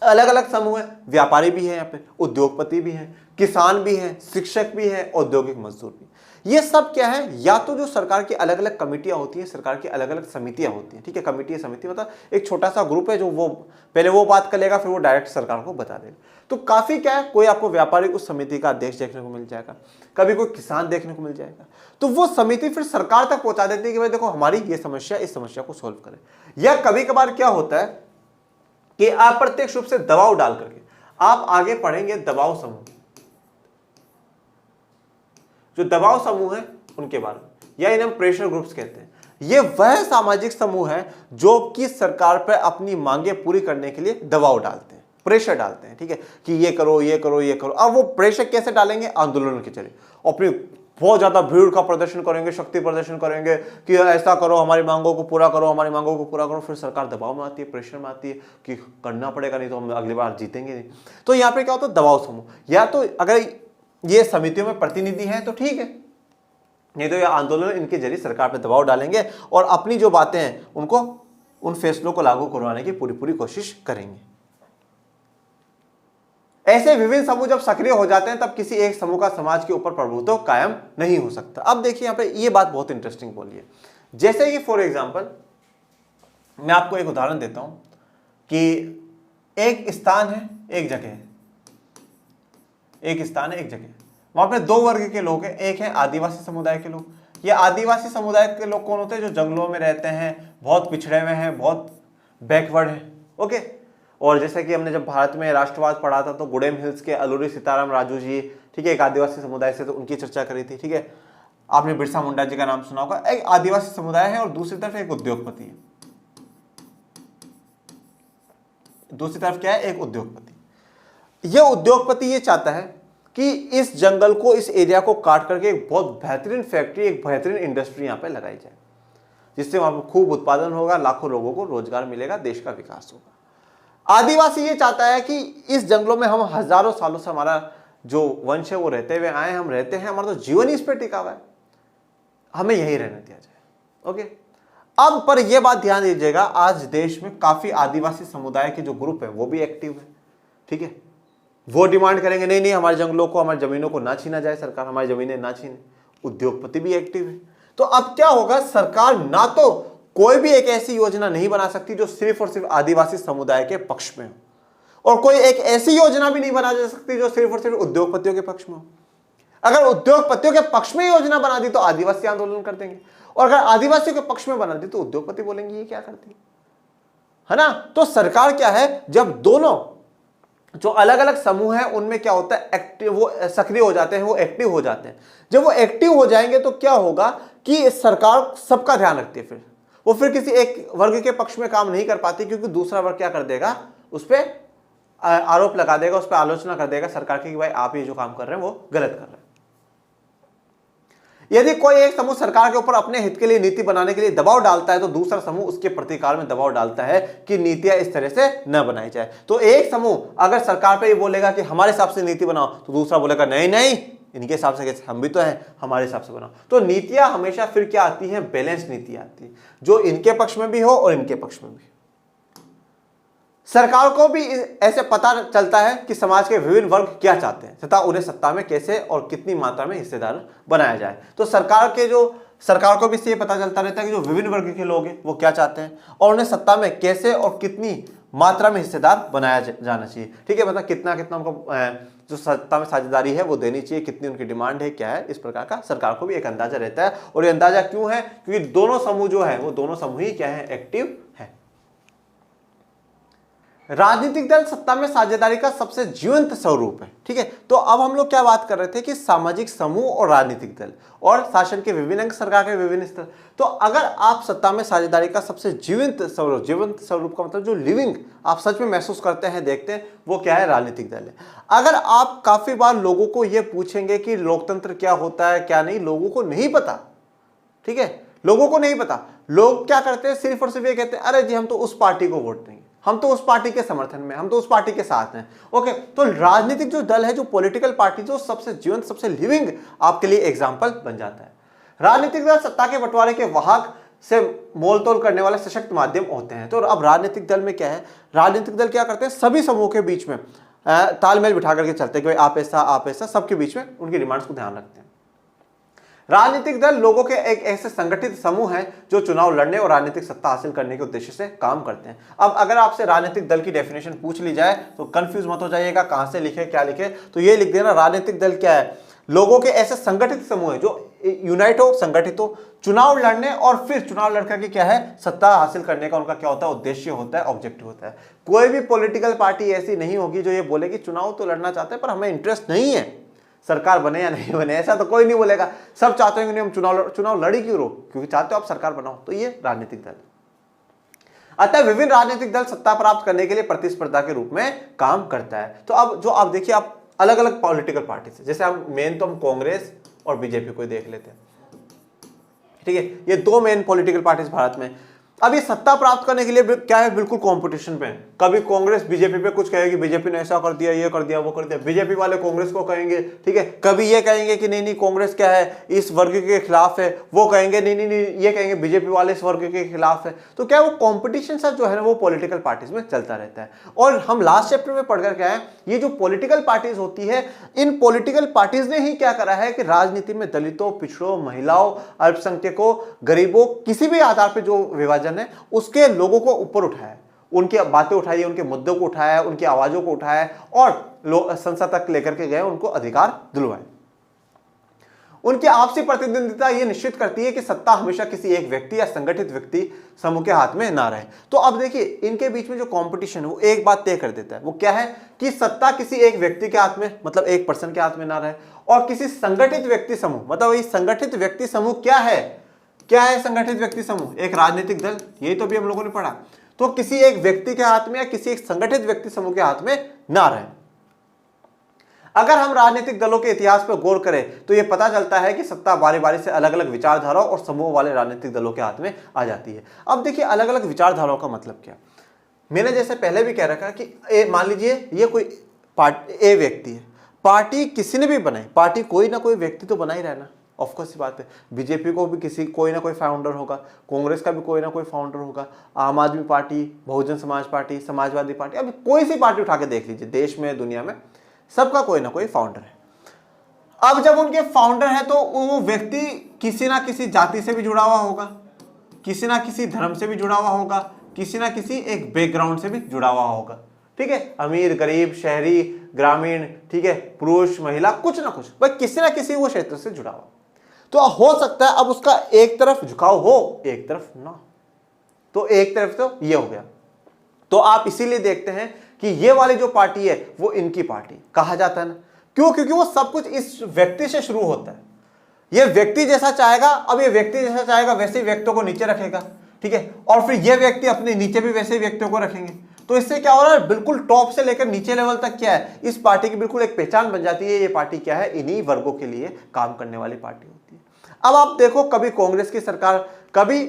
अलग अलग समूह है, व्यापारी भी है, यहाँ पे उद्योगपति भी है, किसान भी है, शिक्षक भी है, औद्योगिक मजदूर भी। ये सब क्या है, या तो जो सरकार की अलग अलग कमिटियां होती हैं, सरकार की अलग अलग समितियां होती हैं, ठीक है। कमिटी समिति मतलब एक छोटा सा ग्रुप है जो वो पहले वो बात कर लेगा, फिर वो डायरेक्ट सरकार को बता देगा। तो काफी क्या है, कोई आपको व्यापारी उस समिति का अध्यक्ष देखने को मिल जाएगा, कभी कोई किसान देखने को मिल जाएगा। तो वो समिति फिर सरकार तक पहुंचा देती है कि भाई देखो हमारी ये समस्या, इस समस्या को सोल्व करें। या कभी कभार क्या होता है कि अप्रत्यक्ष रूप से दबाव डाल करके आप आगे पढ़ेंगे दबाव समूह, जो दबाव समूह है उनके बारे में, या इन्हें हम प्रेशर ग्रुप्स कहते हैं। ये वह सामाजिक समूह है जो कि सरकार पर अपनी मांगे पूरी करने के लिए दबाव डालते हैं, प्रेशर डालते हैं, ठीक है, कि ये करो ये करो ये करो। अब वो प्रेशर कैसे डालेंगे, आंदोलन के जरिए, अपनी बहुत ज्यादा भीड़ का प्रदर्शन करेंगे, शक्ति प्रदर्शन करेंगे कि ऐसा करो, हमारी मांगों को पूरा करो, हमारी मांगों को पूरा करो। फिर सरकार दबाव में आती है, प्रेशर में आती है कि करना पड़ेगा, नहीं तो हम अगली बार जीतेंगे नहीं। तो यहाँ पे क्या होता है, दबाव समूह। या तो अगर ये समितियों में प्रतिनिधि हैं तो ठीक है, नहीं तो ये आंदोलन इनके जरिए सरकार पर दबाव डालेंगे और अपनी जो बातें हैं उनको, उन फैसलों को लागू करवाने की पूरी कोशिश करेंगे। ऐसे विभिन्न समूह जब सक्रिय हो जाते हैं तब किसी एक समूह का समाज के ऊपर प्रभुत्व कायम नहीं हो सकता। अब देखिए यहाँ पे ये बात बहुत इंटरेस्टिंग बोली है, जैसे कि फॉर एग्जांपल मैं आपको एक उदाहरण देता हूं कि एक स्थान है, एक जगह है, एक स्थान है, एक जगह, वहां पे दो वर्ग के लोग हैं। एक है आदिवासी समुदाय के लोग। ये आदिवासी समुदाय के लोग कौन होते हैं, जो जंगलों में रहते हैं, बहुत पिछड़े हुए हैं, बहुत बैकवर्ड है, ओके। और जैसे कि हमने जब भारत में राष्ट्रवाद पढ़ा था तो गुडेम हिल्स के अलूरी सीताराम राजू जी, ठीक है, एक आदिवासी समुदाय से, तो उनकी चर्चा करी थी, ठीक है। आपने बिरसा मुंडा जी का नाम सुना होगा। एक आदिवासी समुदाय है और दूसरी तरफ एक उद्योगपति है। दूसरी तरफ क्या है, एक उद्योगपति। यह उद्योगपति ये चाहता है कि इस जंगल को, इस एरिया को काट करके एक बहुत बेहतरीन फैक्ट्री, एक बेहतरीन इंडस्ट्री यहाँ पे लगाई जाए, जिससे वहां पर खूब उत्पादन होगा, लाखों लोगों को रोजगार मिलेगा, देश का विकास होगा। आदिवासी ये चाहता है कि इस जंगलों में हम हजारों सालों से, हमारा जो वंश है वो रहते हुए आए, हम रहते हैं, हमारा तो जीवन ही इस पर टिका हुआ है, हमें यही रहने दिया जाए, ओके। अब पर यह बात ध्यान दीजिएगा, आज देश में काफी आदिवासी समुदाय के जो ग्रुप है वो भी एक्टिव है, ठीक है। वो डिमांड करेंगे नहीं नहीं हमारे जंगलों को, हमारी जमीनों को ना छीना जाए, सरकार हमारी जमीनें ना छीने। उद्योगपति भी एक्टिव है। तो अब क्या होगा, सरकार ना तो कोई भी एक ऐसी योजना नहीं बना सकती जो सिर्फ और सिर्फ आदिवासी समुदाय के पक्ष में हो, और कोई एक ऐसी योजना भी नहीं बना जा सकती जो सिर्फ और सिर्फ उद्योगपतियों के पक्ष में हो। अगर उद्योगपतियों के पक्ष में योजना बना दी तो आदिवासी आंदोलन कर देंगे, और अगर आदिवासियों के पक्ष में बना दी तो उद्योगपति बोलेंगे ये क्या करती है ना। तो सरकार क्या है, जब दोनों जो अलग अलग समूह हैं उनमें क्या होता है, एक्टिव, वो सक्रिय हो जाते हैं, वो एक्टिव हो जाते हैं। जब वो एक्टिव हो जाएंगे तो क्या होगा कि सरकार सबका ध्यान रखती है, फिर वो फिर किसी एक वर्ग के पक्ष में काम नहीं कर पाती, क्योंकि दूसरा वर्ग क्या कर देगा, उस पर आरोप लगा देगा, उस पर आलोचना कर देगा सरकार की कि भाई आप ये जो काम कर रहे हैं वो गलत कर रहे हैं। यदि कोई एक समूह सरकार के ऊपर अपने हित के लिए नीति बनाने के लिए दबाव डालता है तो दूसरा समूह उसके प्रतिकार में दबाव डालता है कि नीतियां इस तरह से न बनाई जाए। तो एक समूह अगर सरकार पे ये बोलेगा कि हमारे हिसाब से नीति बनाओ, तो दूसरा बोलेगा नहीं नहीं इनके हिसाब से कैसे, हम भी तो हैं, हमारे हिसाब से बनाओ। तो नीतियां हमेशा फिर क्या आती है, बैलेंस नीति आती है, जो इनके पक्ष में भी हो और इनके पक्ष में भी। सरकार को भी ऐसे पता चलता है कि समाज के विभिन्न वर्ग क्या चाहते हैं तथा उन्हें सत्ता में कैसे और कितनी मात्रा में हिस्सेदार बनाया जाए। तो सरकार को भी इससे पता चलता रहता है कि जो विभिन्न वर्ग के लोग हैं वो क्या चाहते हैं और उन्हें सत्ता में कैसे और कितनी मात्रा में हिस्सेदार बनाया जाना चाहिए, ठीक है। मतलब कितना कितना उनको जो सत्ता में साझेदारी है वो देनी चाहिए, कितनी उनकी डिमांड है, क्या है, इस प्रकार का सरकार को भी एक अंदाजा रहता है। और ये अंदाजा क्यों है, क्योंकि दोनों समूह जो है वो दोनों समूह ही क्या है, एक्टिव है। राजनीतिक दल सत्ता में साझेदारी का सबसे जीवंत स्वरूप है, ठीक है। तो अब हम लोग क्या बात कर रहे थे कि सामाजिक समूह और राजनीतिक दल और शासन के विभिन्न अंग, सरकार के विभिन्न स्तर। तो अगर आप सत्ता में साझेदारी का सबसे जीवंत स्वरूप का मतलब जो लिविंग आप सच में महसूस करते हैं, देखते हैं, वो क्या है, राजनीतिक दल है। अगर आप काफी बार लोगों को यह पूछेंगे कि लोकतंत्र क्या होता है क्या नहीं, लोगों को नहीं पता, ठीक है, लोगों को नहीं पता। लोग क्या करते हैं, सिर्फ और सिर्फ ये कहते हैं अरे जी हम तो उस पार्टी को वोट देंगे, हम तो उस पार्टी के समर्थन में, हम तो उस पार्टी के साथ हैं, ओके। तो राजनीतिक जो दल है, जो पॉलिटिकल पार्टी, जो सबसे जीवंत, सबसे लिविंग आपके लिए एग्जांपल बन जाता है। राजनीतिक दल सत्ता के बंटवारे के वाहक से मोल तोल करने वाले सशक्त माध्यम होते हैं। तो अब राजनीतिक दल में क्या है, राजनीतिक दल क्या करते हैं, सभी समूह के बीच में तालमेल बिठा करके चलते हैं कि भाई आप ऐसा, सबके बीच में उनकी डिमांड्स को ध्यान रखते हैं। राजनीतिक दल लोगों के एक ऐसे संगठित समूह है जो चुनाव लड़ने और राजनीतिक सत्ता हासिल करने के उद्देश्य से काम करते हैं। अब अगर आपसे राजनीतिक दल की डेफिनेशन पूछ ली जाए तो कंफ्यूज मत हो जाइएगा, कहां से लिखे क्या लिखे, तो ये लिख देना राजनीतिक दल क्या है, लोगों के ऐसे संगठित समूह है जो यूनाइट हो, संगठित हो, चुनाव लड़ने और फिर चुनाव लड़कर के क्या है, सत्ता हासिल करने का उनका क्या होता है, उद्देश्य होता है, ऑब्जेक्टिव होता है। कोई भी पॉलिटिकल पार्टी ऐसी नहीं होगी जो ये बोले कि चुनाव तो लड़ना चाहते हैं पर हमें इंटरेस्ट नहीं है, सरकार बने या नहीं बने, ऐसा तो कोई नहीं बोलेगा। सब चाहते हैं कि हम चुनाव लड़ी क्यों रो, क्योंकि चाहते हो आप सरकार बनाओ। तो ये राजनीतिक दल। अतः विभिन्न राजनीतिक दल सत्ता प्राप्त करने के लिए प्रतिस्पर्धा के रूप में काम करता है। तो अब जो आप देखिए, आप अलग अलग पॉलिटिकल पार्टी से, जैसे हम मेन तो हम कांग्रेस और बीजेपी को देख लेते हैं, ठीक है, ये दो मेन पॉलिटिकल पार्टीज भारत में। अब ये सत्ता प्राप्त करने के लिए क्या है, बिल्कुल कंपटीशन पे। कभी कांग्रेस बीजेपी पे कुछ कहेगी, बीजेपी ने ऐसा कर दिया, ये कर दिया, वो कर दिया, बीजेपी वाले कांग्रेस को कहेंगे, ठीक है। कभी ये कहेंगे कि नहीं नहीं कांग्रेस क्या है, इस वर्ग के खिलाफ है, वो कहेंगे नहीं नहीं नहीं, ये कहेंगे बीजेपी वाले इस वर्ग के खिलाफ है। तो क्या वो कॉम्पिटिशन सा जो है ना वो पॉलिटिकल पार्टीज में चलता रहता है। और हम लास्ट चैप्टर में पढ़कर क्या है, ये जो पॉलिटिकल पार्टीज होती है, इन पॉलिटिकल पार्टीज ने ही क्या करा है कि राजनीति में दलितों, पिछड़ों, महिलाओं, अल्पसंख्यकों, गरीबों, किसी भी आधार पर जो विभाजन है उसके लोगों को ऊपर उठाया, उनकी बातें उठाई, उनके मुद्दों को उठाया, उनकी आवाजों को उठाया और संसद तक लेकर के गए, उनको अधिकार दिलवाए। उनकी आपसी प्रतिद्वंदिता यह निश्चित करती है कि सत्ता हमेशा किसी एक व्यक्ति या संगठित व्यक्ति समूह के हाथ में ना रहे। तो अब देखिए इनके बीच में जो कंपटीशन है वो एक बात तय कर देता है, वो क्या है कि सत्ता किसी एक व्यक्ति के हाथ में, मतलब एक पर्सन के हाथ में ना रहे, और किसी संगठित व्यक्ति समूह, मतलब ये संगठित व्यक्ति समूह क्या है, क्या है संगठित व्यक्ति समूह, एक राजनीतिक दल, यही तो भी हम लोगों ने पढ़ा। तो किसी एक व्यक्ति के हाथ में या किसी एक संगठित व्यक्ति समूह के हाथ में ना रहे। अगर हम राजनीतिक दलों के इतिहास पर गौर करें तो यह पता चलता है कि सत्ता बारी बारी से अलग अलग विचारधाराओं और समूह वाले राजनीतिक दलों के हाथ में आ जाती है। अब देखिए अलग अलग विचारधाराओं का मतलब क्या, मैंने जैसे पहले भी कह रखा कि मान लीजिए ये कोई ए व्यक्ति है, पार्टी किसी ने भी बनाई, पार्टी कोई ना कोई व्यक्ति तो बना ही रहना, ऑफकोर्स ये बात है। बीजेपी को भी कोई ना कोई फाउंडर होगा, कांग्रेस का भी कोई ना कोई फाउंडर होगा, आम आदमी party, Bahujan Samaj party, Samajwadi party, अभी कोई सी पार्टी उठा के देख लीजिए, देश में दुनिया में सबका कोई ना कोई फाउंडर है। अब जब उनके फाउंडर है तो वो व्यक्ति किसी ना किसी जाति से भी जुड़ा हुआ होगा, किसी ना किसी धर्म से भी जुड़ा हुआ होगा, किसी ना किसी एक बैकग्राउंड से भी जुड़ा हुआ होगा, ठीक है, अमीर, गरीब, शहरी, ग्रामीण, ठीक है, पुरुष, महिला, कुछ ना कुछ, भाई किसी ना किसी वो क्षेत्र से जुड़ा हुआ। तो हो सकता है अब उसका एक तरफ झुकाव हो, एक तरफ ना, तो एक तरफ तो ये हो गया। तो आप इसीलिए देखते हैं कि ये वाली जो पार्टी है वो इनकी पार्टी कहा जाता है ना, क्यों, क्योंकि वो सब कुछ इस व्यक्ति से शुरू होता है। ये व्यक्ति जैसा चाहेगा, अब ये व्यक्ति जैसा चाहेगा वैसे ही व्यक्तियों को नीचे रखेगा, ठीक है, और फिर ये व्यक्ति अपने नीचे भी वैसे ही व्यक्तियों को रखेंगे। तो इससे क्या हो रहा है, बिल्कुल टॉप से लेकर नीचे लेवल तक क्या है, इस पार्टी की बिल्कुल एक पहचान बन जाती है। ये पार्टी क्या है, इन्हीं वर्गों के लिए काम करने वाली पार्टी होती है। अब आप देखो, कभी कांग्रेस की सरकार, कभी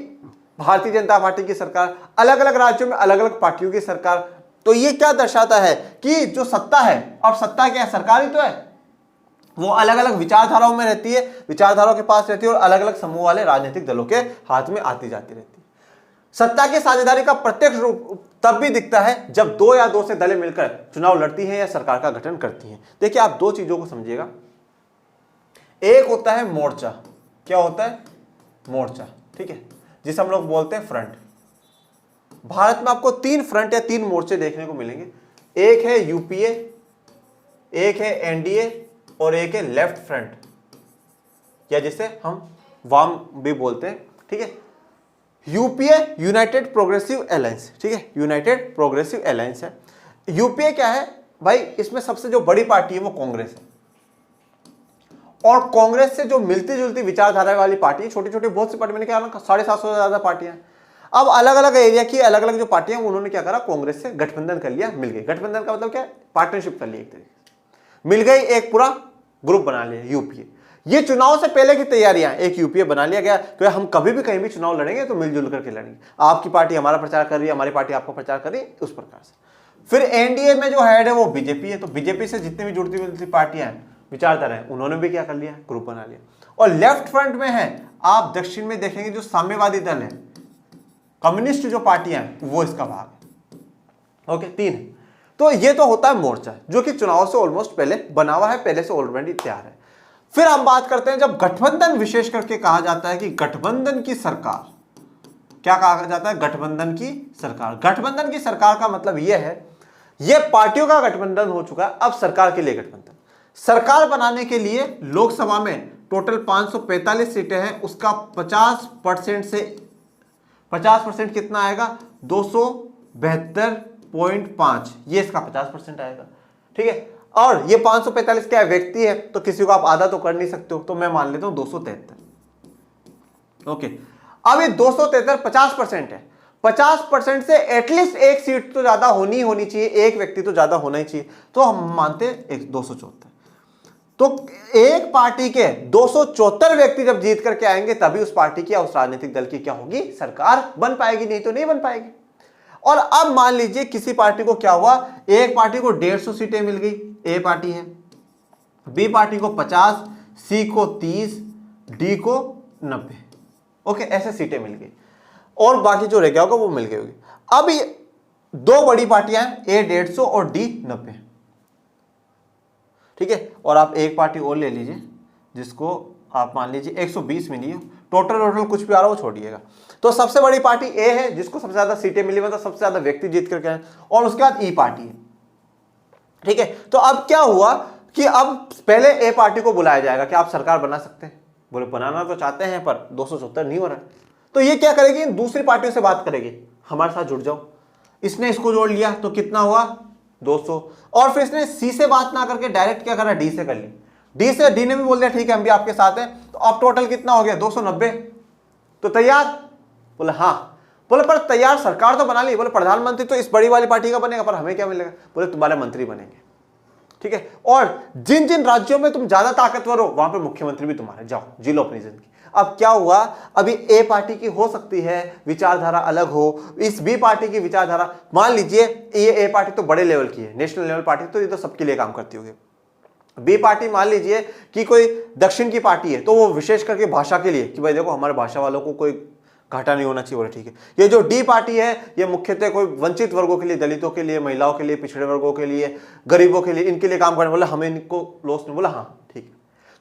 भारतीय जनता पार्टी की सरकार, अलग अलग राज्यों में अलग अलग पार्टियों की सरकार। तो ये क्या दर्शाता है कि जो सत्ता है, और सत्ता क्या है, सरकार ही तो है, वो अलग अलग विचारधाराओं में रहती है, विचारधाराओं के पास रहती है, और अलग अलग समूह वाले राजनीतिक दलों के हाथ में आती जाती रहती है। सत्ता की साझेदारी का प्रत्यक्ष रूप तब भी दिखता है जब दो या दो से दलें मिलकर चुनाव लड़ती हैं या सरकार का गठन करती हैं। देखिए आप दो चीजों को समझिएगा, एक होता है मोर्चा, क्या होता है, मोर्चा, ठीक है, जिसे हम लोग बोलते हैं फ्रंट। भारत में आपको तीन फ्रंट या तीन मोर्चे देखने को मिलेंगे, एक है यूपीए, एक है एनडीए और एक है लेफ्ट फ्रंट, या जिसे हम वाम भी बोलते हैं, ठीक है। यूपीए यूनाइटेड प्रोग्रेसिव अलायंस, ठीक है, यूनाइटेड प्रोग्रेसिव अलायंस है। यूपीए क्या है भाई, इसमें सबसे जो बड़ी पार्टी है वो कांग्रेस है, और कांग्रेस से जो मिलती जुलती विचारधारा वाली पार्टी, छोटी छोटी बहुत सी पार्टी, मैंने क्या 750 से ज्यादा पार्टियां। अब अलग अलग एरिया की अलग अलग जो पार्टियां, उन्होंने क्या करा, कांग्रेस से गठबंधन कर लिया, मिल गई। गठबंधन का मतलब क्या है, पार्टनरशिप कर ली, एक तरीके से मिल गई, एक पूरा ग्रुप बना लिया यूपीए। ये चुनाव से पहले की तैयारियां, एक यूपीए बना लिया गया कि हम कभी भी कहीं भी चुनाव लड़ेंगे तो मिलजुल करके लड़ेंगे, आपकी पार्टी हमारा प्रचार कर रही है, हमारी पार्टी आपका प्रचार कर रही है, उस प्रकार से। फिर एनडीए में जो हेड है वो बीजेपी है, तो बीजेपी से जितनी भी जुड़ती मिलती पार्टियां हैं, विचारधारा है, उन्होंने भी क्या कर लिया, ग्रुप बना लिया। और लेफ्ट फ्रंट में है, आप दक्षिण में देखेंगे जो साम्यवादी दल है, कम्युनिस्ट जो पार्टियां हैं वो इसका भाग है। ओके, 3 है। तो ये तो होता है मोर्चा जो कि चुनाव से ऑलमोस्ट पहले बना हुआ है, पहले से ऑलरेडी तैयार है। फिर हम बात करते हैं जब गठबंधन, विशेष करके कहा जाता है कि गठबंधन की सरकार, क्या कहा जाता है? गठबंधन की सरकार। गठबंधन की सरकार का मतलब यह है, यह पार्टियों का गठबंधन हो चुका है, अब सरकार के लिए गठबंधन। सरकार बनाने के लिए लोकसभा में टोटल 545 सीटें हैं, उसका 50% से 50% कितना आएगा? 272.5, ये इसका 50% आएगा। ठीक है, और ये 545 क्या व्यक्ति है, तो किसी को आप आधा तो कर नहीं सकते हो, तो मैं मान लेता हूं 273। ओके, अब ये 273 50% है। 50% से एटलीस्ट एक सीट तो ज्यादा होनी चाहिए, एक व्यक्ति तो ज्यादा होना ही चाहिए, तो हम मानते हैं 274। तो एक पार्टी के 274 व्यक्ति जब जीत करके आएंगे तभी उस पार्टी की या उस राजनीतिक दल की क्या होगी? सरकार बन पाएगी, नहीं तो नहीं बन पाएगी। और अब मान लीजिए किसी पार्टी को क्या हुआ, एक पार्टी को 150 सीटें मिल गई, ए पार्टी है, बी पार्टी को 50, सी को 30, डी को 90। ओके, ऐसे सीटें मिल गई और बाकी जो रह गया होगा वो मिल गई होगी। अब ये 2 बड़ी पार्टियां हैं, ए 150 और डी 90। ठीक है, और आप एक पार्टी और ले लीजिए जिसको आप मान लीजिए 120 मिली है, टोटल कुछ भी आ रहा हो छोड़िएगा। तो सबसे बड़ी पार्टी ए है जिसको सबसे ज्यादा सीटें मिली, मतलब सबसे ज्यादा व्यक्ति जीत करके आए, और उसके बाद ई पार्टी है। ठीक है, तो अब क्या हुआ कि अब पहले ए पार्टी को बुलाया जाएगा कि आप सरकार बना सकते हैं। बोले बनाना तो चाहते हैं पर 274 नहीं हो रहा है। तो ये क्या करेगी? दूसरी पार्टियों से बात करेगी, हमारे साथ जुड़ जाओ। इसने इसको जोड़ लिया तो कितना हुआ? 200। और फिर इसने सी से बात ना करके डायरेक्ट क्या करा? डी से कर ली। डी ने भी बोल दिया ठीक है हम भी आपके साथ हैं, तो अब टोटल कितना हो गया? 290। तो तैयार? बोले हाँ। बोले पर तैयार सरकार तो बना ली। बोले प्रधानमंत्री तो इस बड़ी वाली पार्टी का बनेगा, पर हमें क्या मिलेगा? बोले तुम्हारे मंत्री बनेंगे। ठीक है, और जिन जिन राज्यों में तुम ज्यादा ताकतवर हो वहां पे मुख्यमंत्री भी तुम्हारे, जाओ जी लो अपनी जिंदगी। अब क्या हुआ, अभी ए पार्टी की हो सकती है विचारधारा अलग हो, इस बी पार्टी की विचारधारा, मान लीजिए ये ए पार्टी तो बड़े लेवल की है, नेशनल लेवल पार्टी, तो ये तो सबके लिए काम करती होगी। बी पार्टी मान लीजिए कि कोई दक्षिण की पार्टी है, तो वो विशेष करके भाषा के लिए कि भाई देखो हमारे भाषा वालों को कोई घाटा नहीं होना चाहिए। बोले ठीक है। ये जो डी पार्टी है ये मुख्यतः कोई वंचित वर्गों के लिए, दलितों के लिए, महिलाओं के लिए, पिछड़े वर्गों के लिए, गरीबों के लिए, इनके लिए काम करने। बोला हमें इनको लॉस नहीं। बोला हाँ ठीक है।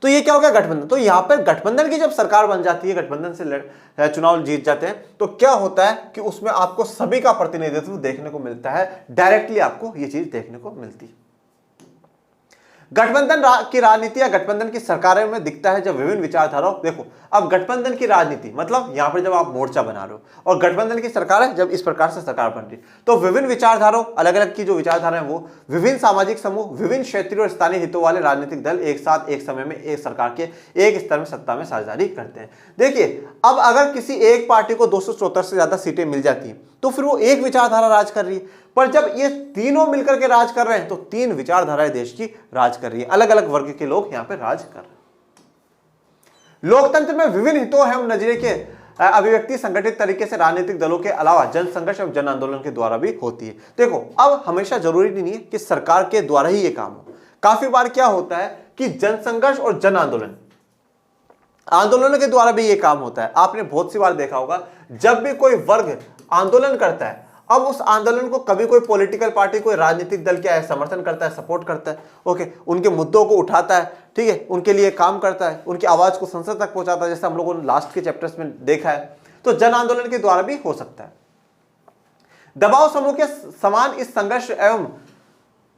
तो ये क्या हो गया? गठबंधन। तो यहां पर गठबंधन की जब सरकार बन जाती है, गठबंधन से चुनाव जीत जाते हैं, तो क्या होता है कि उसमें आपको सभी का प्रतिनिधित्व देखने को मिलता है, डायरेक्टली आपको ये चीज देखने को मिलती है। गठबंधन की राजनीति या गठबंधन की सरकारों में दिखता है जब विभिन्न विचारधाराओं, देखो अब गठबंधन की राजनीति मतलब यहां पर जब आप मोर्चा बना रहे हो, और गठबंधन की सरकार है जब इस प्रकार से सरकार बन रही, तो विभिन्न विचारधाराओं, अलग अलग की जो विचारधारा है वो विभिन्न सामाजिक समूह, विभिन्न क्षेत्रीय और स्थानीय हितों वाले राजनीतिक दल एक साथ एक समय में एक सरकार के एक स्तर में सत्ता में साझेदारी करते हैं। देखिए अब अगर किसी एक पार्टी को 274 से ज्यादा सीटें मिल जाती हैं तो फिर वो एक विचारधारा राज कर रही है, पर जब ये तीनों मिलकर के राज कर रहे हैं तो 3 विचारधाराएं देश की राज कर रही है, अलग अलग वर्ग के लोग यहां पे राज कर रहे हैं। लोकतंत्र में विभिन्न हितों एवं नजरिए के अभिव्यक्ति संगठित तरीके से राजनीतिक दलों के अलावा जन संघर्ष एवं जन आंदोलन के द्वारा भी होती है। देखो अब हमेशा जरूरी नहीं है कि सरकार के द्वारा ही ये काम हो, काफी बार क्या होता है कि जन संघर्ष और जन आंदोलनों के द्वारा भी ये काम होता है। आपने बहुत सी बार देखा होगा जब भी कोई वर्ग आंदोलन करता है, अब उस आंदोलन को कभी कोई पॉलिटिकल पार्टी, कोई राजनीतिक दल क्या है समर्थन करता है, सपोर्ट करता है, ओके, उनके मुद्दों को उठाता है, ठीक है, उनके लिए काम करता है, उनकी आवाज को संसद तक पहुंचाता है, जैसे हम लोगों ने लास्ट के चैप्टर्स में देखा है। तो जन आंदोलन के द्वारा भी हो सकता है। दबाव समूह के समान इस संघर्ष एवं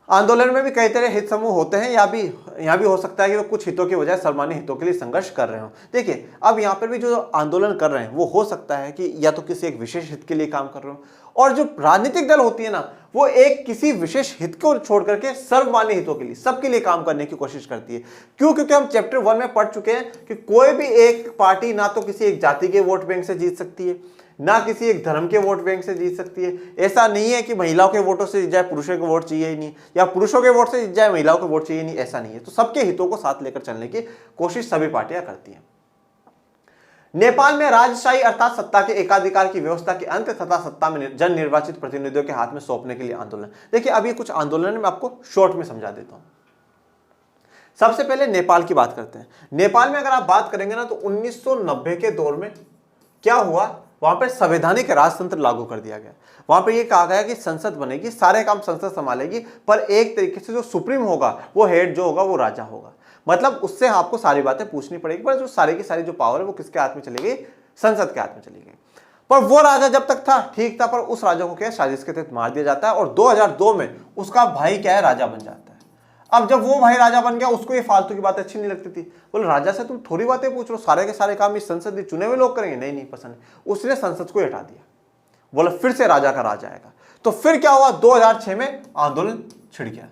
आंदोलन में भी कई तरह हित समूह होते हैं, यहाँ भी हो सकता है कि वो कुछ हितों की बजाय सामान्य हितों के लिए संघर्ष कर रहे हो। देखिए अब यहाँ पर भी जो आंदोलन कर रहे हैं वो हो सकता है कि या तो किसी एक विशेष हित के लिए काम कर रहे हो, और जो राजनीतिक दल होती है ना वो एक किसी विशेष हित को छोड़ करके सर्वमान्य हितों के लिए, सबके लिए काम करने की कोशिश करती है। क्यों? क्योंकि हम चैप्टर 1 में पढ़ चुके हैं कि कोई भी एक पार्टी ना तो किसी एक जाति के वोट बैंक से जीत सकती है, ना किसी एक धर्म के वोट बैंक से जीत सकती है। ऐसा नहीं है कि महिलाओं के वोटों से जीत जाए, पुरुषों के वोट चाहिए ही नहीं, या पुरुषों के वोट से जीत जाए, महिलाओं के वोट चाहिए नहीं, ऐसा नहीं है। तो सबके हितों को साथ लेकर चलने की कोशिश सभी पार्टियां करती हैं। नेपाल में राजशाही अर्थात सत्ता के एकाधिकार की व्यवस्था के अंत तथा सत्ता में जन निर्वाचित प्रतिनिधियों के हाथ में सौंपने के लिए आंदोलन। देखिए अभी कुछ आंदोलन मैं आपको शॉर्ट में समझा देता हूं। सबसे पहले नेपाल की बात करते हैं। नेपाल में अगर आप बात करेंगे ना तो 1990 के दौर में क्या हुआ वहां पर संवैधानिक राजतंत्र लागू कर दिया गया। वहां पर यह कहा गया कि संसद बनेगी, सारे काम संसद संभालेगी, पर एक तरीके से जो सुप्रीम होगा, वो हेड जो होगा वो राजा होगा। मतलब उससे आपको सारी बातें पूछनी पड़ेगी, पर जो सारी की सारी जो पावर है वो किसके हाथ में चली गई, संसद के हाथ में चली गई। पर वो राजा जब तक था ठीक था, पर उस राजा को क्या साजिश के तहत मार दिया जाता है और 2002 में उसका भाई क्या है, राजा बन जाता है। अब जब वो भाई राजा बन गया, उसको ये फालतू की बात अच्छी नहीं लगती थी, बोले राजा से तुम थोड़ी बातें पूछ रहे हो, सारे के सारे काम इस संसद चुने हुए लोग करेंगे, नहीं पसंद है। उसने संसद को हटा दिया, बोला फिर से राजा का राज आएगा। तो फिर क्या हुआ, 2006 में आंदोलन छिड़ गया,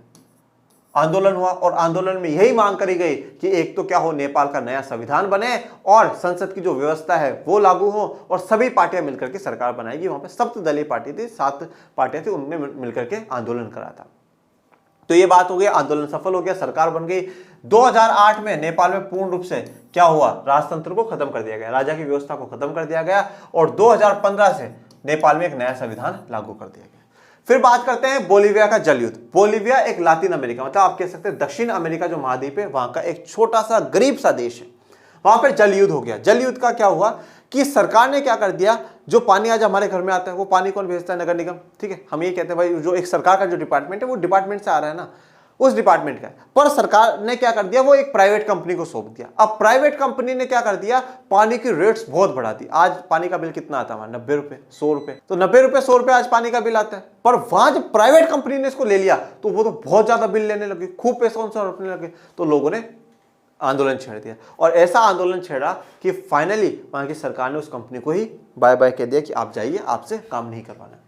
आंदोलन हुआ और आंदोलन में यही मांग करी गई कि एक तो क्या हो, नेपाल का नया संविधान बने और संसद की जो व्यवस्था है वो लागू हो और सभी पार्टियां मिलकर के सरकार बनाएगी। वहां पे सप्तदलीय पार्टी थी, 7 पार्टियां थी, उनने मिलकर के आंदोलन करा था। तो ये बात हो गई, आंदोलन सफल हो गया, सरकार बन गई। 2008 में नेपाल में पूर्ण रूप से क्या हुआ, राजतंत्र को खत्म कर दिया गया, राजा की व्यवस्था को खत्म कर दिया गया और 2015 से नेपाल में एक नया संविधान लागू कर दिया गया। फिर बात करते हैं बोलीविया का जल युद्ध। बोलीविया एक लातिन अमेरिका, मतलब आप कह सकते हैं दक्षिण अमेरिका जो महाद्वीप है, वहां का एक छोटा सा गरीब सा देश है। वहां पर जल युद्ध हो गया। जल युद्ध का क्या हुआ कि सरकार ने क्या कर दिया, जो पानी आज हमारे घर में आता है वो पानी कौन भेजता है, नगर निगम। ठीक है, हम ये कहते हैं भाई जो एक सरकार का जो डिपार्टमेंट है वो डिपार्टमेंट से आ रहा है ना, उस डिपार्टमेंट का। पर सरकार ने क्या कर दिया, वो एक प्राइवेट कंपनी को सौंप दिया। अब प्राइवेट कंपनी ने क्या कर दिया, पानी की रेट्स बहुत बढ़ा दी। आज पानी का बिल कितना आता है, 90 रुपए, 100 रुपए। तो 90 रुपए 100 रुपए आज पानी का बिल आता है। पर वहां जब प्राइवेट कंपनी ने इसको ले लिया तो वो तो बहुत ज्यादा बिल लेने लगे, खूब पैसा उनसे हड़पने लगे। तो लोगों ने आंदोलन छेड़ दिया और ऐसा आंदोलन छेड़ा कि फाइनली वहां की सरकार ने उस कंपनी को ही बाय बाय कह दिया कि आप जाइए, आपसे काम नहीं करवाना।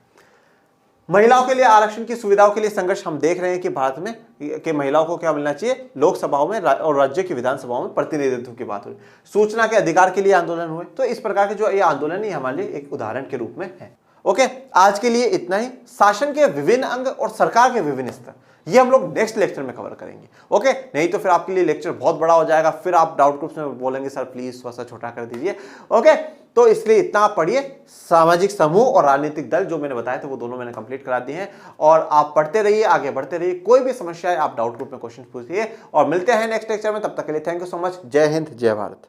महिलाओं के लिए आरक्षण की सुविधाओं के लिए संघर्ष हम देख रहे हैं कि भारत में कि महिलाओं को क्या मिलना चाहिए, लोकसभाओं में और राज्य की विधानसभाओं में प्रतिनिधित्व की बात हुई। सूचना के अधिकार के लिए आंदोलन हुए। तो इस प्रकार के जो ये आंदोलन ही हमारे लिए एक उदाहरण के रूप में है। ओके, आज के लिए इतना ही। शासन के विभिन्न अंग और सरकार के विभिन्न स्तर ये हम लोग नेक्स्ट लेक्चर में कवर करेंगे। ओके, नहीं तो फिर आपके लिए लेक्चर बहुत बड़ा हो जाएगा, फिर आप डाउट ग्रुप्स में बोलेंगे सर प्लीज थोड़ा सा छोटा कर दीजिए। ओके, तो इसलिए इतना आप पढ़िए। सामाजिक समूह और राजनीतिक दल जो मैंने बताए थे वो दोनों मैंने कंप्लीट करा दिए हैं और आप पढ़ते रहिए, आगे बढ़ते रहिए। कोई भी समस्या है आप डाउट ग्रुप में क्वेश्चन पूछिए और मिलते हैं नेक्स्ट लेक्चर में। तब तक के लिए थैंक यू सो मच। जय हिंद, जय भारत।